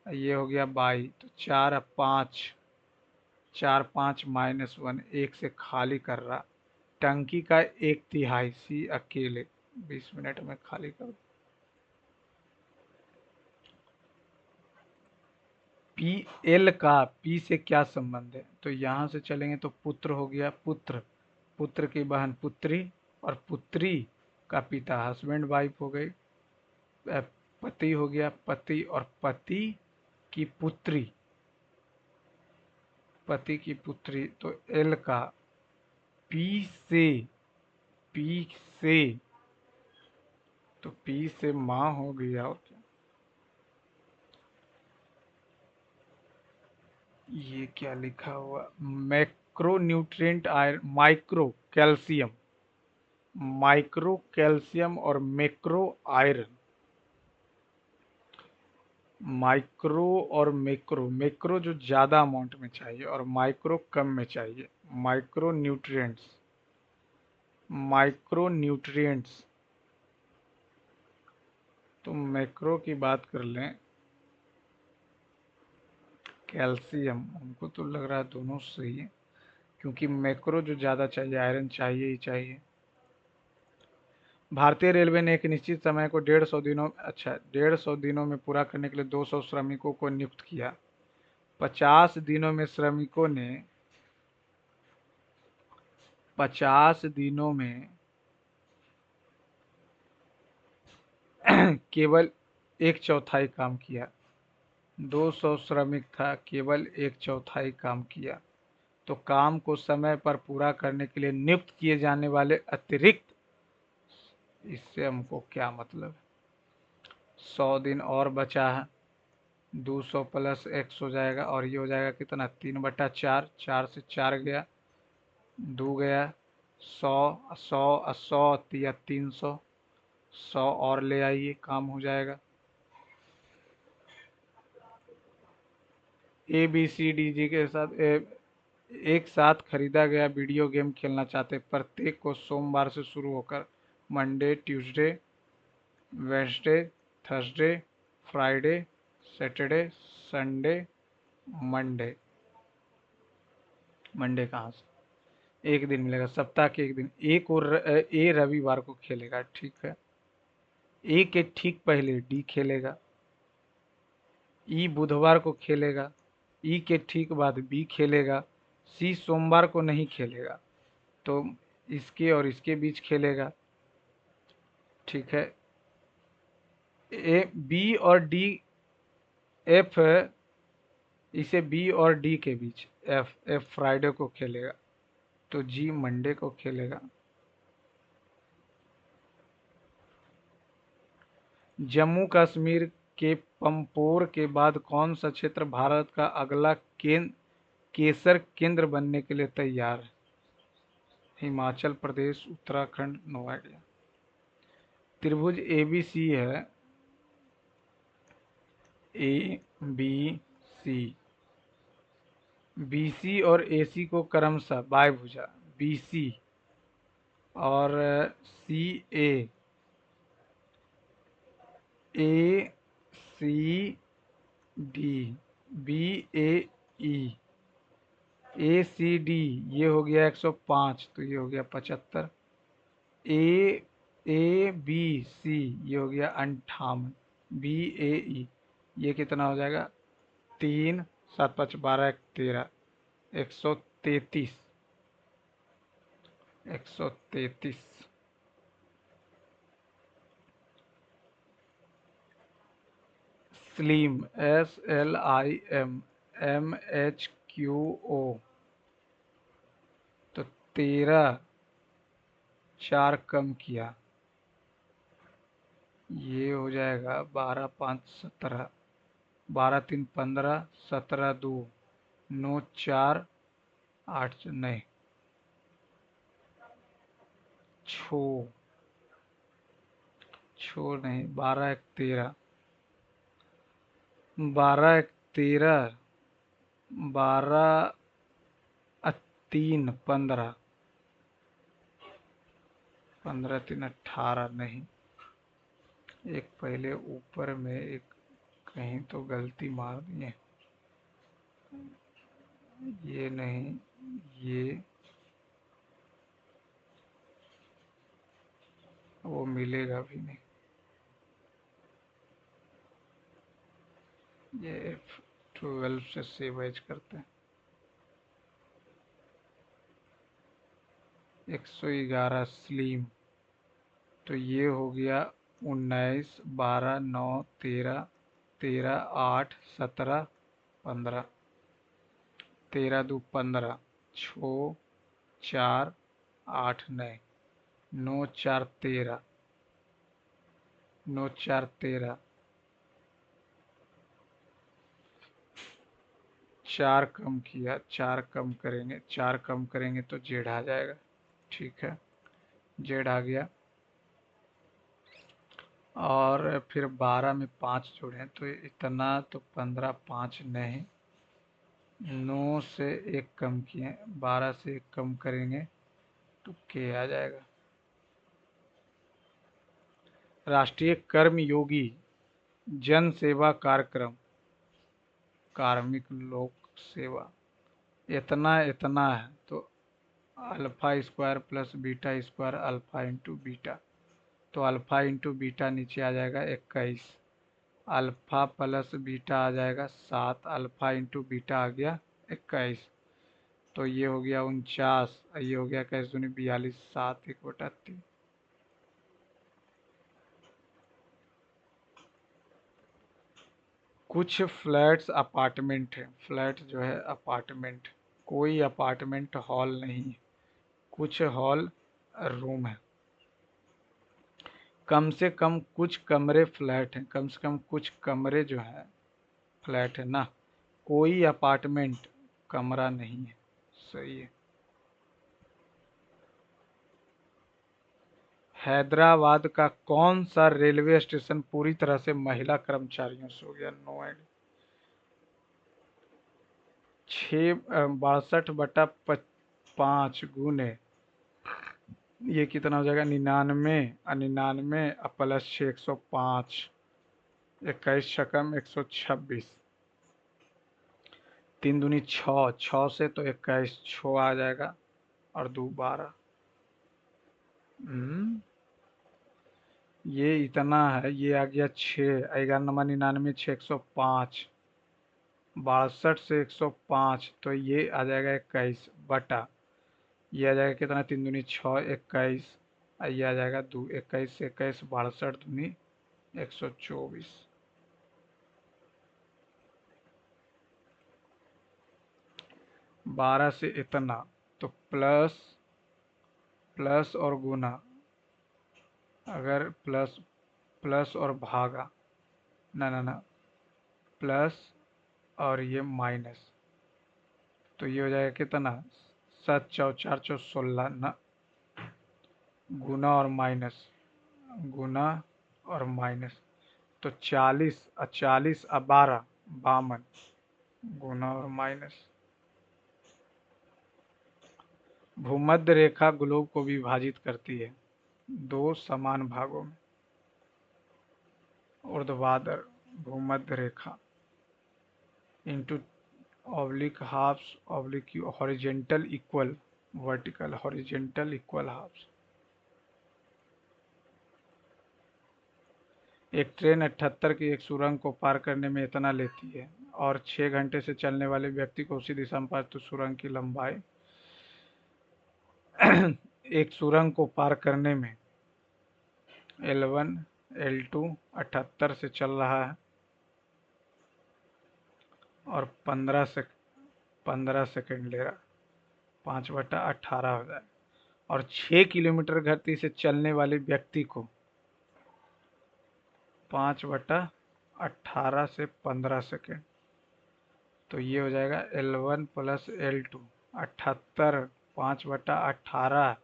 ये हो गया 22, तो 4 5 4 5 -1 1 से खाली कर रहा। टंकी का 1/3 सी अकेले 20 मिनट में खाली कर। पी एल का पी से क्या संबंध है? तो यहाँ से चलेंगे तो पुत्र हो गया पुत्र, पुत्र की बहन पुत्री, और पुत्री का पिता हस्बैंड वाइफ हो गई। पति हो गया पति, और पति की पुत्री, पति की पुत्री। तो एल का पी से, पी से, तो पी से माँ हो गया। और क्या ये क्या लिखा हुआ? Macro nutrient iron, micro calcium, micro calcium और मैक्रो आयरन। माइक्रो और मैक्रो, मैक्रो जो ज़्यादा अमाउंट में चाहिए और माइक्रो कम में चाहिए। Micro nutrients, micro nutrients. तो मैक्रो की बात कर लें, कैल्शियम, हमको तो लग रहा है दोनों सही है, क्योंकि मैक्रो जो ज़्यादा चाहिए, आयरन चाहिए ही चाहिए। भारतीय रेलवे ने एक निश्चित समय को 150 दिनों, अच्छा 150 दिनों में पूरा करने के लिए 200 श्रमिकों को नियुक्त किया। 50 दिनों में श्रमिकों ने, 50 दिनों में केवल 1/4 काम किया। 200 श्रमिक था, केवल 1/4 काम किया। तो काम को समय पर पूरा करने के लिए नियुक्त किए जाने वाले अतिरिक्त, इससे हमको क्या मतलब है? 100 दिन और बचा है, 200 + x हो जाएगा, और ये हो जाएगा कितना? 3/4, 4 से 4 गया, 2 गया, 100, 100 100 या 300, 100 और ले आइए, काम हो जाएगा। ABCDG के साथ एक साथ खरीदा गया वीडियो गेम खेलना चाहते प्रत्येक को सोमवार से शुरू होकर Monday, Tuesday, Wednesday, Thursday, Friday, Saturday, Sunday, Monday. Monday कहाँ से? एक दिन मिलेगा, सप्ताह के एक दिन। एक और ए रविवार को खेलेगा, ठीक है। ए के ठीक पहले डी खेलेगा, ई बुधवार को खेलेगा, ई के ठीक बाद बी खेलेगा, सी सोमवार को नहीं खेलेगा, तो इसके और इसके बीच खेलेगा, ठीक है। ए बी और डी, एफ, इसे बी और डी के बीच, एफ, एफ फ्राइडे को खेलेगा, तो जी मंडे को खेलेगा। जम्मू कश्मीर के पंपोर के बाद कौन सा क्षेत्र भारत का अगला केसर केंद्र बनने के लिए तैयार है? Himachal Pradesh, Uttarakhand, no idea. त्रिभुज ABC है, ABC, BC और AC को क्रमशः बायभुजा, BC और CA, ACD, BAE, ACD, ये हो गया 105, तो ये हो गया 75। ABC, ये हो गया 58। BAE, ये कितना हो जाएगा? 3 7 5 12 13, 133, 133। Slim, SLIM, MHQO। तो 13, 4 कम किया, ये हो जाएगा 12 5 17, 12 3 15, 17 2 9 4 8 नहीं, छो छो नहीं, 12 1 13, 12 1 13, 12 3 15, 15 3 18 नहीं, एक पहले ऊपर में एक कहीं तो गलती मार दिए, ये नहीं, ये वो मिलेगा भी नहीं, ये 12 से सेव एज करते हैं। 111 स्लीम, तो ये हो गया 19 12 9 13, 13 8 17 15, 13 2 15, 6 4 8 नहीं, 9 4 13, 9 4 13, 4 कम किया, 4 कम करेंगे, 4 कम करेंगे तो जेड आ जाएगा। ठीक है, जेड आ गया। और फिर 12 में 5 जोड़े तो इतना, तो 15 5 नहीं, 9 से 1 कम किए, 12 से 1 कम करेंगे तो के आ जाएगा। राष्ट्रीय कर्मयोगी जन सेवा कार्यक्रम, कार्मिक लोक सेवा, इतना इतना है तो alpha square plus beta square alpha into beta, तो अल्फा इंटू बीटा नीचे आ जाएगा 21, अल्फा प्लस बीटा आ जाएगा 7, अल्फा इंटू बीटा आ गया 21, तो ये हो गया 49, ये हो गया 21 दूनी 42, 7 1/3। कुछ फ्लैट्स अपार्टमेंट है, फ्लैट जो है अपार्टमेंट, कोई अपार्टमेंट हॉल नहीं है, कुछ हॉल रूम है। कम से कम कुछ कमरे फ्लैट हैं, कम से कम कुछ कमरे जो है फ्लैट है ना, कोई अपार्टमेंट कमरा नहीं है। सही है। हैदराबाद का कौन सा रेलवे स्टेशन पूरी तरह से महिला कर्मचारियों से हो गया? No idea. 62/5 गुने, ये कितना हो जाएगा? 99, और 99 प्लस 6 105, 21 छकम 126, 3 दूनी 6, 6 से तो 21, 6 आ जाएगा और 2 12। ये इतना है, ये आ गया 6, 11 नंबर 99 6 105, 62 से 105, तो ये आ जाएगा 21 बटा, ये आ जाएगा कितना? 3 दूनी 6 21, ये आ जाएगा 2, 21 से 21 62 दूनी 124। 12 से इतना तो प्लस, प्लस और गुना, अगर प्लस, प्लस और भागा, ना ना ना, प्लस और ये माइनस, तो ये हो जाएगा कितना? 7 4 4 4 16 ना, गुना और माइनस, गुना और माइनस, तो 40 और 40 और 12 52, गुना और माइनस। भूमध्य रेखा ग्लोब को विभाजित करती है 2 समान भागों में। ऊर्ध्वाधर भूमध्य रेखा into oblique halves oblique horizontal equal vertical, horizontal equal halves. एक ट्रेन 78 की एक सुरंग को पार करने में इतना लेती है, और 6 घंटे से चलने वाले व्यक्ति को उसी दिशा में पार, तो सुरंग की लंबाई एक सुरंग को पार करने में L1 L2 78 से चल रहा है, और 15 सेकंड ले रहा, 5/18 हो जाए। और 6 किलोमीटर गति से चलने वाले व्यक्ति को 5/18 से 15 सेकंड, तो ये हो जाएगा L1 प्लस L2, 78, 5/18,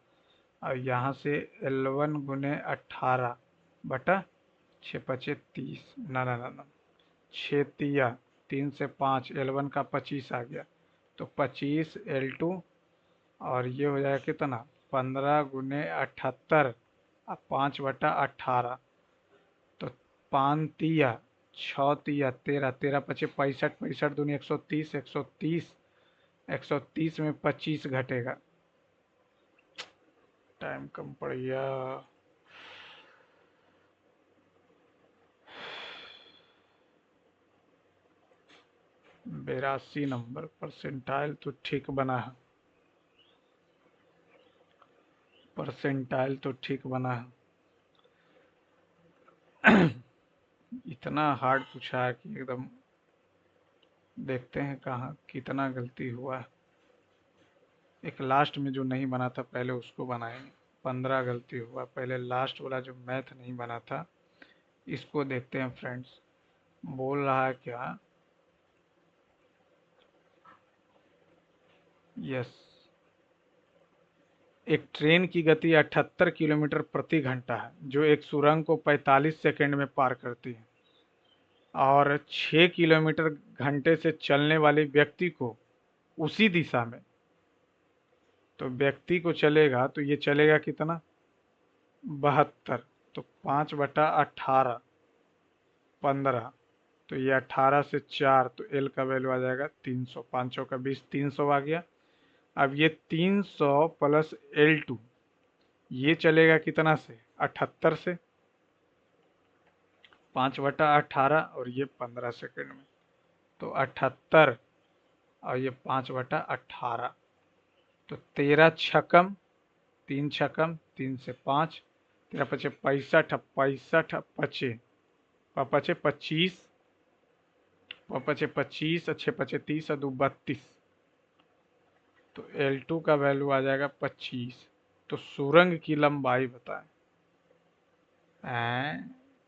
और यहाँ से L1 गुने 18/6 × 5 = 30, ना ना ना ना, 6 × 3 से 5, L1 का 25 आ गया, तो 25 L2, और ये हो जाएगा कितना, 15 गुने 78 और 5/18, तो 5 × 3 = 6 × 3 = 13, 13 × 5 = 65, 65 दूनी 130, 130, 130 में 25 घटेगा, टाइम कम पड़ गया। 82 नंबर, परसेंटाइल तो ठीक बना है, परसेंटाइल तो ठीक बना है। इतना हार्ड पूछा है कि एकदम देखते हैं कहाँ कितना गलती हुआ है। एक लास्ट में जो नहीं बना था पहले उसको बनाएंगे, 15 गलती हुआ, पहले लास्ट वाला जो मैथ नहीं बना था इसको देखते हैं फ्रेंड्स। बोल रहा है क्या, यस, एक ट्रेन की गति 78 किलोमीटर प्रति घंटा है जो एक सुरंग को 45 सेकंड में पार करती है, और 6 किलोमीटर घंटे से चलने वाले व्यक्ति को उसी दिशा में, तो व्यक्ति को चलेगा तो ये चलेगा कितना, 72, तो 5/18, 15, तो ये 18 से 4, तो L का वैल्यू आ जाएगा 300, 5 का 20, 300 आ गया। अब ये 300 प्लस L2 ये चलेगा कितना से, 78 से, 5/18, और ये 15 सेकंड में, तो 78 और ये 5/18, तो 13 छकम, 3 छकम, 3 से 5, 13 पचे 65, 65 पचे पचे 25, पचे 25, 6 पचे 30 और 2 32, तो L2 का वैल्यू आ जाएगा 25। तो सुरंग की लंबाई बताएं,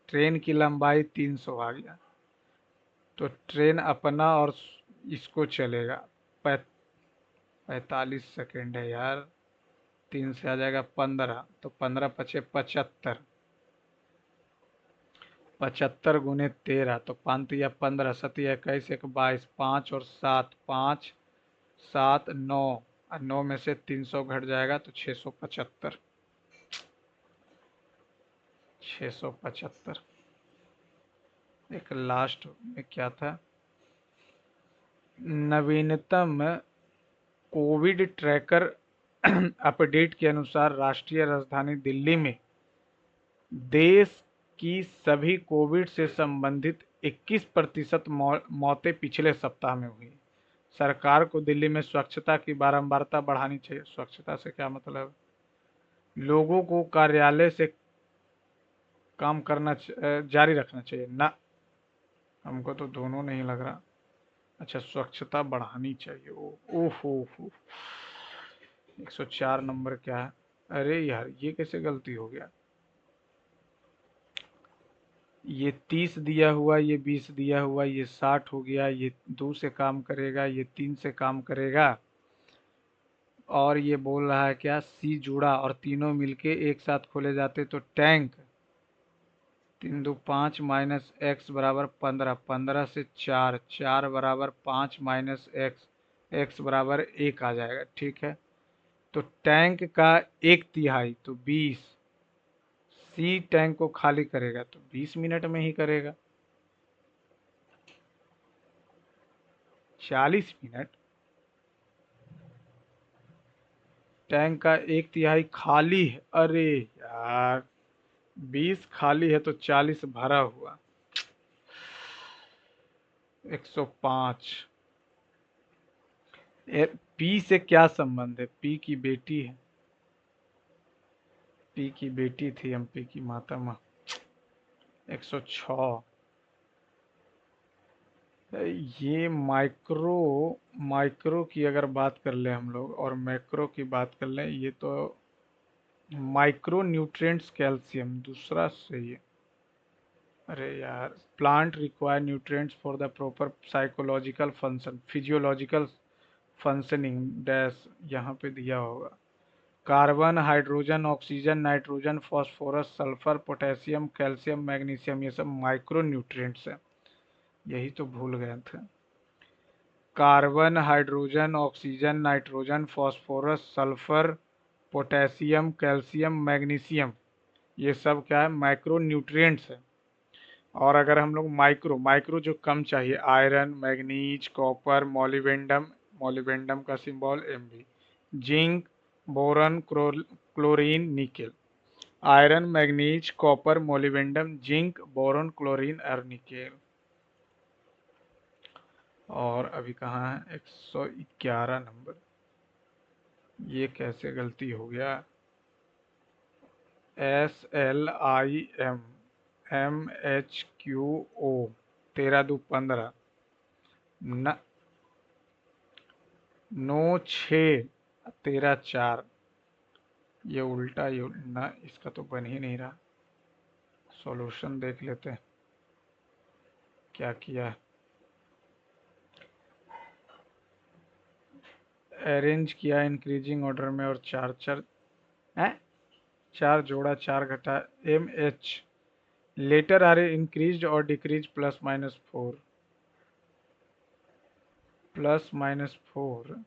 ट्रेन की लंबाई 300 आ गया, तो ट्रेन अपना और इसको चलेगा 45 सेकेंड है यार, 3 से आ जाएगा 15, तो 15 पचे 75, 75 गुने 13, तो 5 या 15, 7 या 21, 1 22, 5 और 7, 5 7 9, और 9 में से 300 घट जाएगा तो 675, 675। एक लास्ट में क्या था, नवीनतम कोविड ट्रैकर अपडेट के अनुसार राष्ट्रीय राजधानी दिल्ली में देश की सभी कोविड से संबंधित 21% मौतें पिछले सप्ताह में हुई। सरकार को दिल्ली में स्वच्छता की बारंबारता बढ़ानी चाहिए। स्वच्छता से क्या मतलब, लोगों को कार्यालय से काम करना जारी रखना चाहिए ना, हमको तो दोनों नहीं लग रहा। अच्छा, स्वच्छता बढ़ानी चाहिए, ओहो, 104 नंबर क्या है, अरे यार ये कैसे गलती हो गया, ये 30 दिया हुआ, ये 20 दिया हुआ, ये 60 हो गया, ये 2 से काम करेगा, ये 3 से काम करेगा, और ये बोल रहा है क्या, सी जुड़ा और तीनों मिलके एक साथ खोले जाते तो टैंक, 3 2 5 माइनस एक्स बराबर 15, 15 से 4, 4 बराबर 5 माइनस एक्स, एक्स बराबर 1 आ जाएगा, ठीक है। तो टैंक का 1/3 तो 20, सी टैंक को खाली करेगा तो 20 मिनट में ही करेगा, 40 मिनट, टैंक का 1/3 खाली है, अरे यार 20 खाली है तो 40 भरा हुआ, 105। पी से क्या संबंध है, पी की बेटी है, पी की बेटी थी एमपी की माता माँ, 106। ये माइक्रो माइक्रो की अगर बात कर ले हम लोग और मैक्रो की बात कर लें, ये तो माइक्रो न्यूट्रिएंट्स कैल्शियम दूसरा सही है। अरे यार, plant require nutrients for the proper psychological function physiological functioning dash, यहाँ पे दिया होगा। Carbon, hydrogen, oxygen, nitrogen, phosphorus, sulphur, potassium, calcium, magnesium, ये सब माइक्रो न्यूट्रिएंट्स हैं। यही तो भूल गए थे। Carbon, hydrogen, oxygen, nitrogen, phosphorus, sulphur, potassium, calcium, magnesium, ये सब क्या है, माइक्रो न्यूट्रिएंट्स है। और अगर हम लोग माइक्रो माइक्रो जो कम चाहिए, iron, manganese, copper, molybdenum, molybdenum का symbol Mb, zinc, boron, chlorine, nickel. Iron, manganese, copper, molybdenum, zinc, boron, chlorine और निकेल। और अभी कहाँ है, 111 नंबर। ये कैसे गलती हो गया, SLIM MHQO, 13 2 15, न 9 6 13 4, ये उल्टा, ये ना, इसका तो बन ही नहीं रहा। सॉल्यूशन देख लेते हैं क्या किया। अरेंज किया इंक्रीजिंग ऑर्डर में और चार चार है, 4 जोड़ा 4 घटा MH, लेटर आर इंक्रीज और डिक्रीज +- 4, +- 4।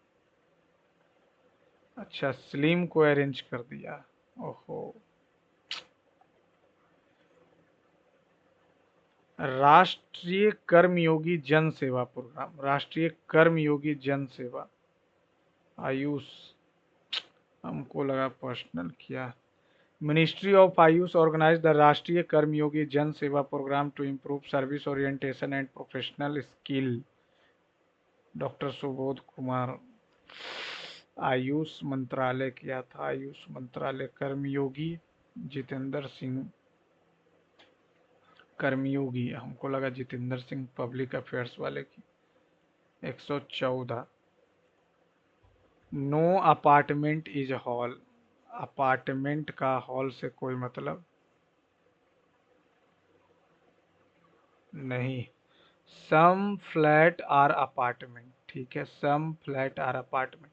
अच्छा, स्लिम को अरेंज कर दिया। ओहो। राष्ट्रीय कर्मयोगी जन सेवा प्रोग्राम, राष्ट्रीय कर्मयोगी जन सेवा, आयुष, हमको लगा पर्सनल किया। Ministry of AYUSH organise the Rashtriya Karmayogi Jan Seva programme to improve service orientation and professional skill. Doctor Subodh Kumar, AYUSH मंत्रालय किया था, आयुष मंत्रालय। कर्मयोगी जितेंद्र सिंह, कर्मयोगी, हमको लगा जितेंद्र सिंह पब्लिक अफेयर्स वाले की। 114, no apartment is hall, apartment का हॉल से कोई मतलब नहीं। सम फ्लैट आर अपार्टमेंट, ठीक है, some flat are apartment,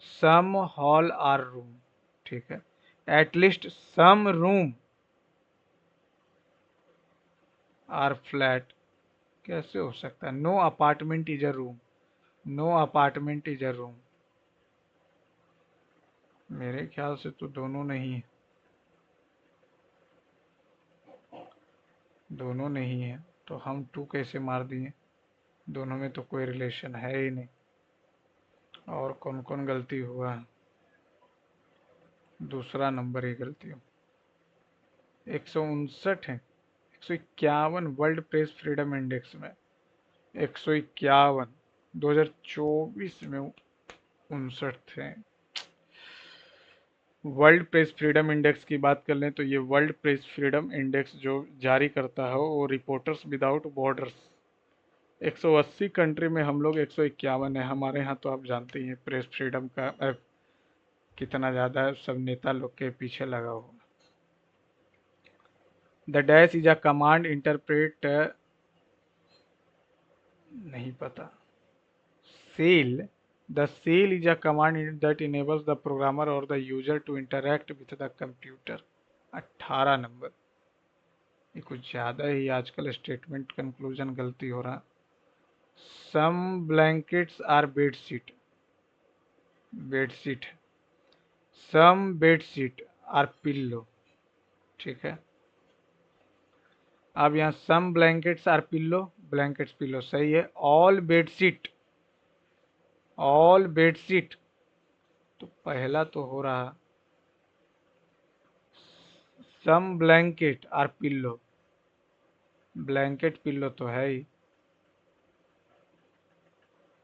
some hall are room, ठीक है, at least some room are flat, कैसे हो सकता है। No apartment is a room, no apartment is a room, मेरे ख्याल से तो दोनों नहीं है, दोनों नहीं है, तो हम 2 कैसे मार दिए, दोनों में तो कोई रिलेशन है ही नहीं। और कौन कौन गलती हुआ, दूसरा नंबर ही गलती हो। 159 है, 151 वर्ल्ड प्रेस फ्रीडम इंडेक्स में, 151, 2024 में 59 थे। वर्ल्ड प्रेस फ्रीडम इंडेक्स की बात कर लें तो ये वर्ल्ड प्रेस फ्रीडम इंडेक्स जो जारी करता है वो रिपोर्टर्स विदाउट बॉर्डर्स, 180 कंट्री में हम लोग 151 है। हमारे यहाँ तो आप जानते ही हैं प्रेस फ्रीडम का कितना ज़्यादा है, सब नेता लोग के पीछे लगा हुआ। The dash is a command interpret, नहीं पता। Cell, the cell is a command that enables the programmer or the user to interact with the computer। 18 number, ये कुछ ज़्यादा ही आजकल स्टेटमेंट कंक्लूजन गलती हो रहा। Some blankets are bedsheet, bedsheet, some bedsheet are pillow, ठीक है। अब यहाँ some blankets are pillow, blankets pillow सही है। ऑल बेडशीट, ऑल बेडशीट, तो पहला तो हो रहा। Some blanket are pillow, blanket pillow तो है ही,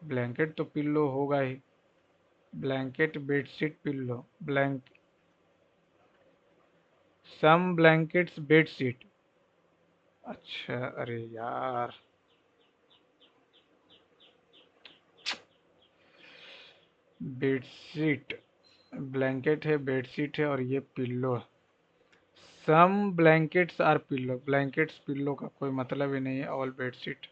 ब्लैंकेट तो पिल्लो होगा ही। Blanket bedsheet pillow, blank, some blankets bedsheet. अच्छा, अरे यार, बेडशीट, ब्लैंकेट है, बेडशीट है और ये पिल्लो है। Some blankets are pillow, blankets pillow का कोई मतलब ही नहीं है। All bedsheet.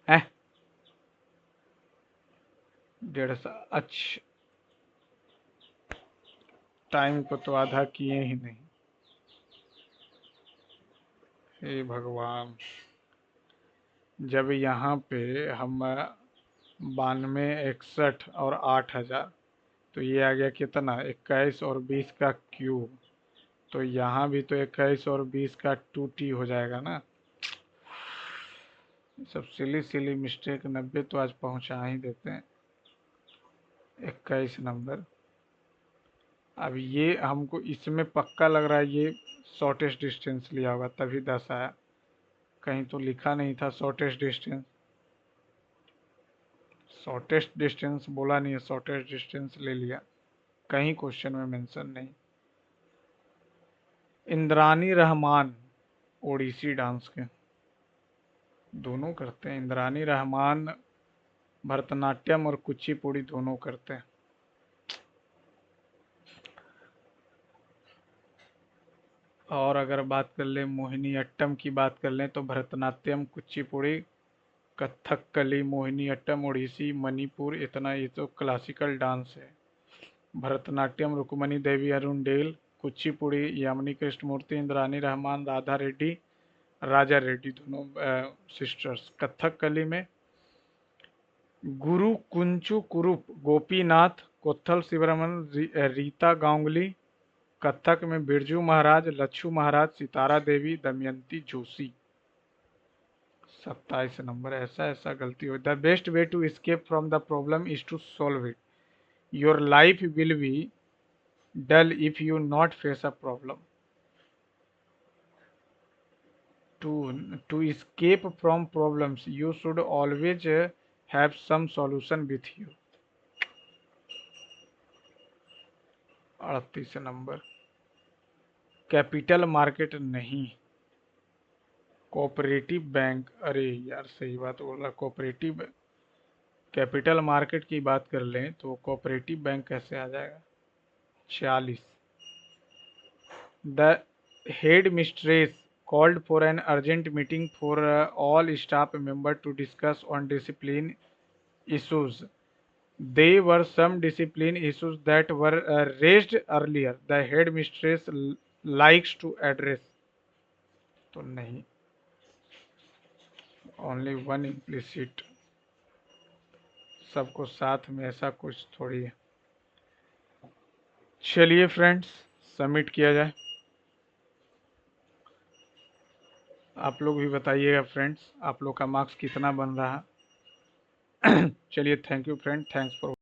है 150। अच्छा, टाइम को तो आधा किए ही नहीं। हे भगवान, जब यहाँ पे हम 92, 61 और 8000, तो ये आ गया कितना, 21 और 20 का क्यूब। तो यहाँ भी तो 21 और 20 का 2t हो जाएगा ना। सब सिली सिली मिस्टेक। 90 तो आज पहुँचा ही देते हैं। 21 नंबर। अब ये हमको इसमें पक्का लग रहा है ये शॉर्टेस्ट डिस्टेंस लिया होगा, तभी 10 आया। कहीं तो लिखा नहीं था शॉर्टेस्ट डिस्टेंस। शॉर्टेस्ट डिस्टेंस बोला नहीं है, शॉर्टेस्ट डिस्टेंस ले लिया। कहीं क्वेश्चन में मेंशन नहीं। इंद्रानी रहमान ओडिसी डांस के दोनों करते हैं। इंद्रानी रहमान भरतनाट्यम और कुचिपुड़ी दोनों करते हैं। और अगर बात कर लें मोहिनी अट्टम की बात कर लें तो भरतनाट्यम, कुचिपुड़ी, कथकली, मोहिनी अट्टम, ओडिसी, मणिपुर, इतना ये तो क्लासिकल डांस है। भरतनाट्यम रुक्मणी देवी अरुण डेल, कुचिपुड़ी यामिनी कृष्णमूर्ति, इंद्रानी रहमान, राधा रेड्डी, राजा रेड्डी दोनों सिस्टर्स। कथकली में गुरु कुंचु कुरुप, गोपीनाथ, कोत्थल शिवरमन, रीता गांगुली। कथक में बिरजू महाराज, लच्छू महाराज, सितारा देवी, दमयंती जोशी। 27 नंबर। ऐसा ऐसा गलती हो। The best way to escape from the problem is to solve it. Your life will be dull if you not face a problem. To escape from problems, you should always have some solution with you. 38 number. Capital market नहीं, cooperative bank. अरे यार सही बात बोला, cooperative. Capital market की बात कर लें तो कोऑपरेटिव बैंक कैसे आ जाएगा। 46। The headmistress called for an urgent meeting for all staff members to discuss on discipline issues. There were some discipline issues that were raised earlier. The headmistress likes to address. तो नहीं, only one implicit। सबको साथ में ऐसा कुछ थोड़ी है। चलिए फ्रेंड्स, सबमिट किया जाए। आप लोग भी बताइएगा फ्रेंड्स, आप लोग का मार्क्स कितना बन रहा है। चलिए, thank you friend, thanks for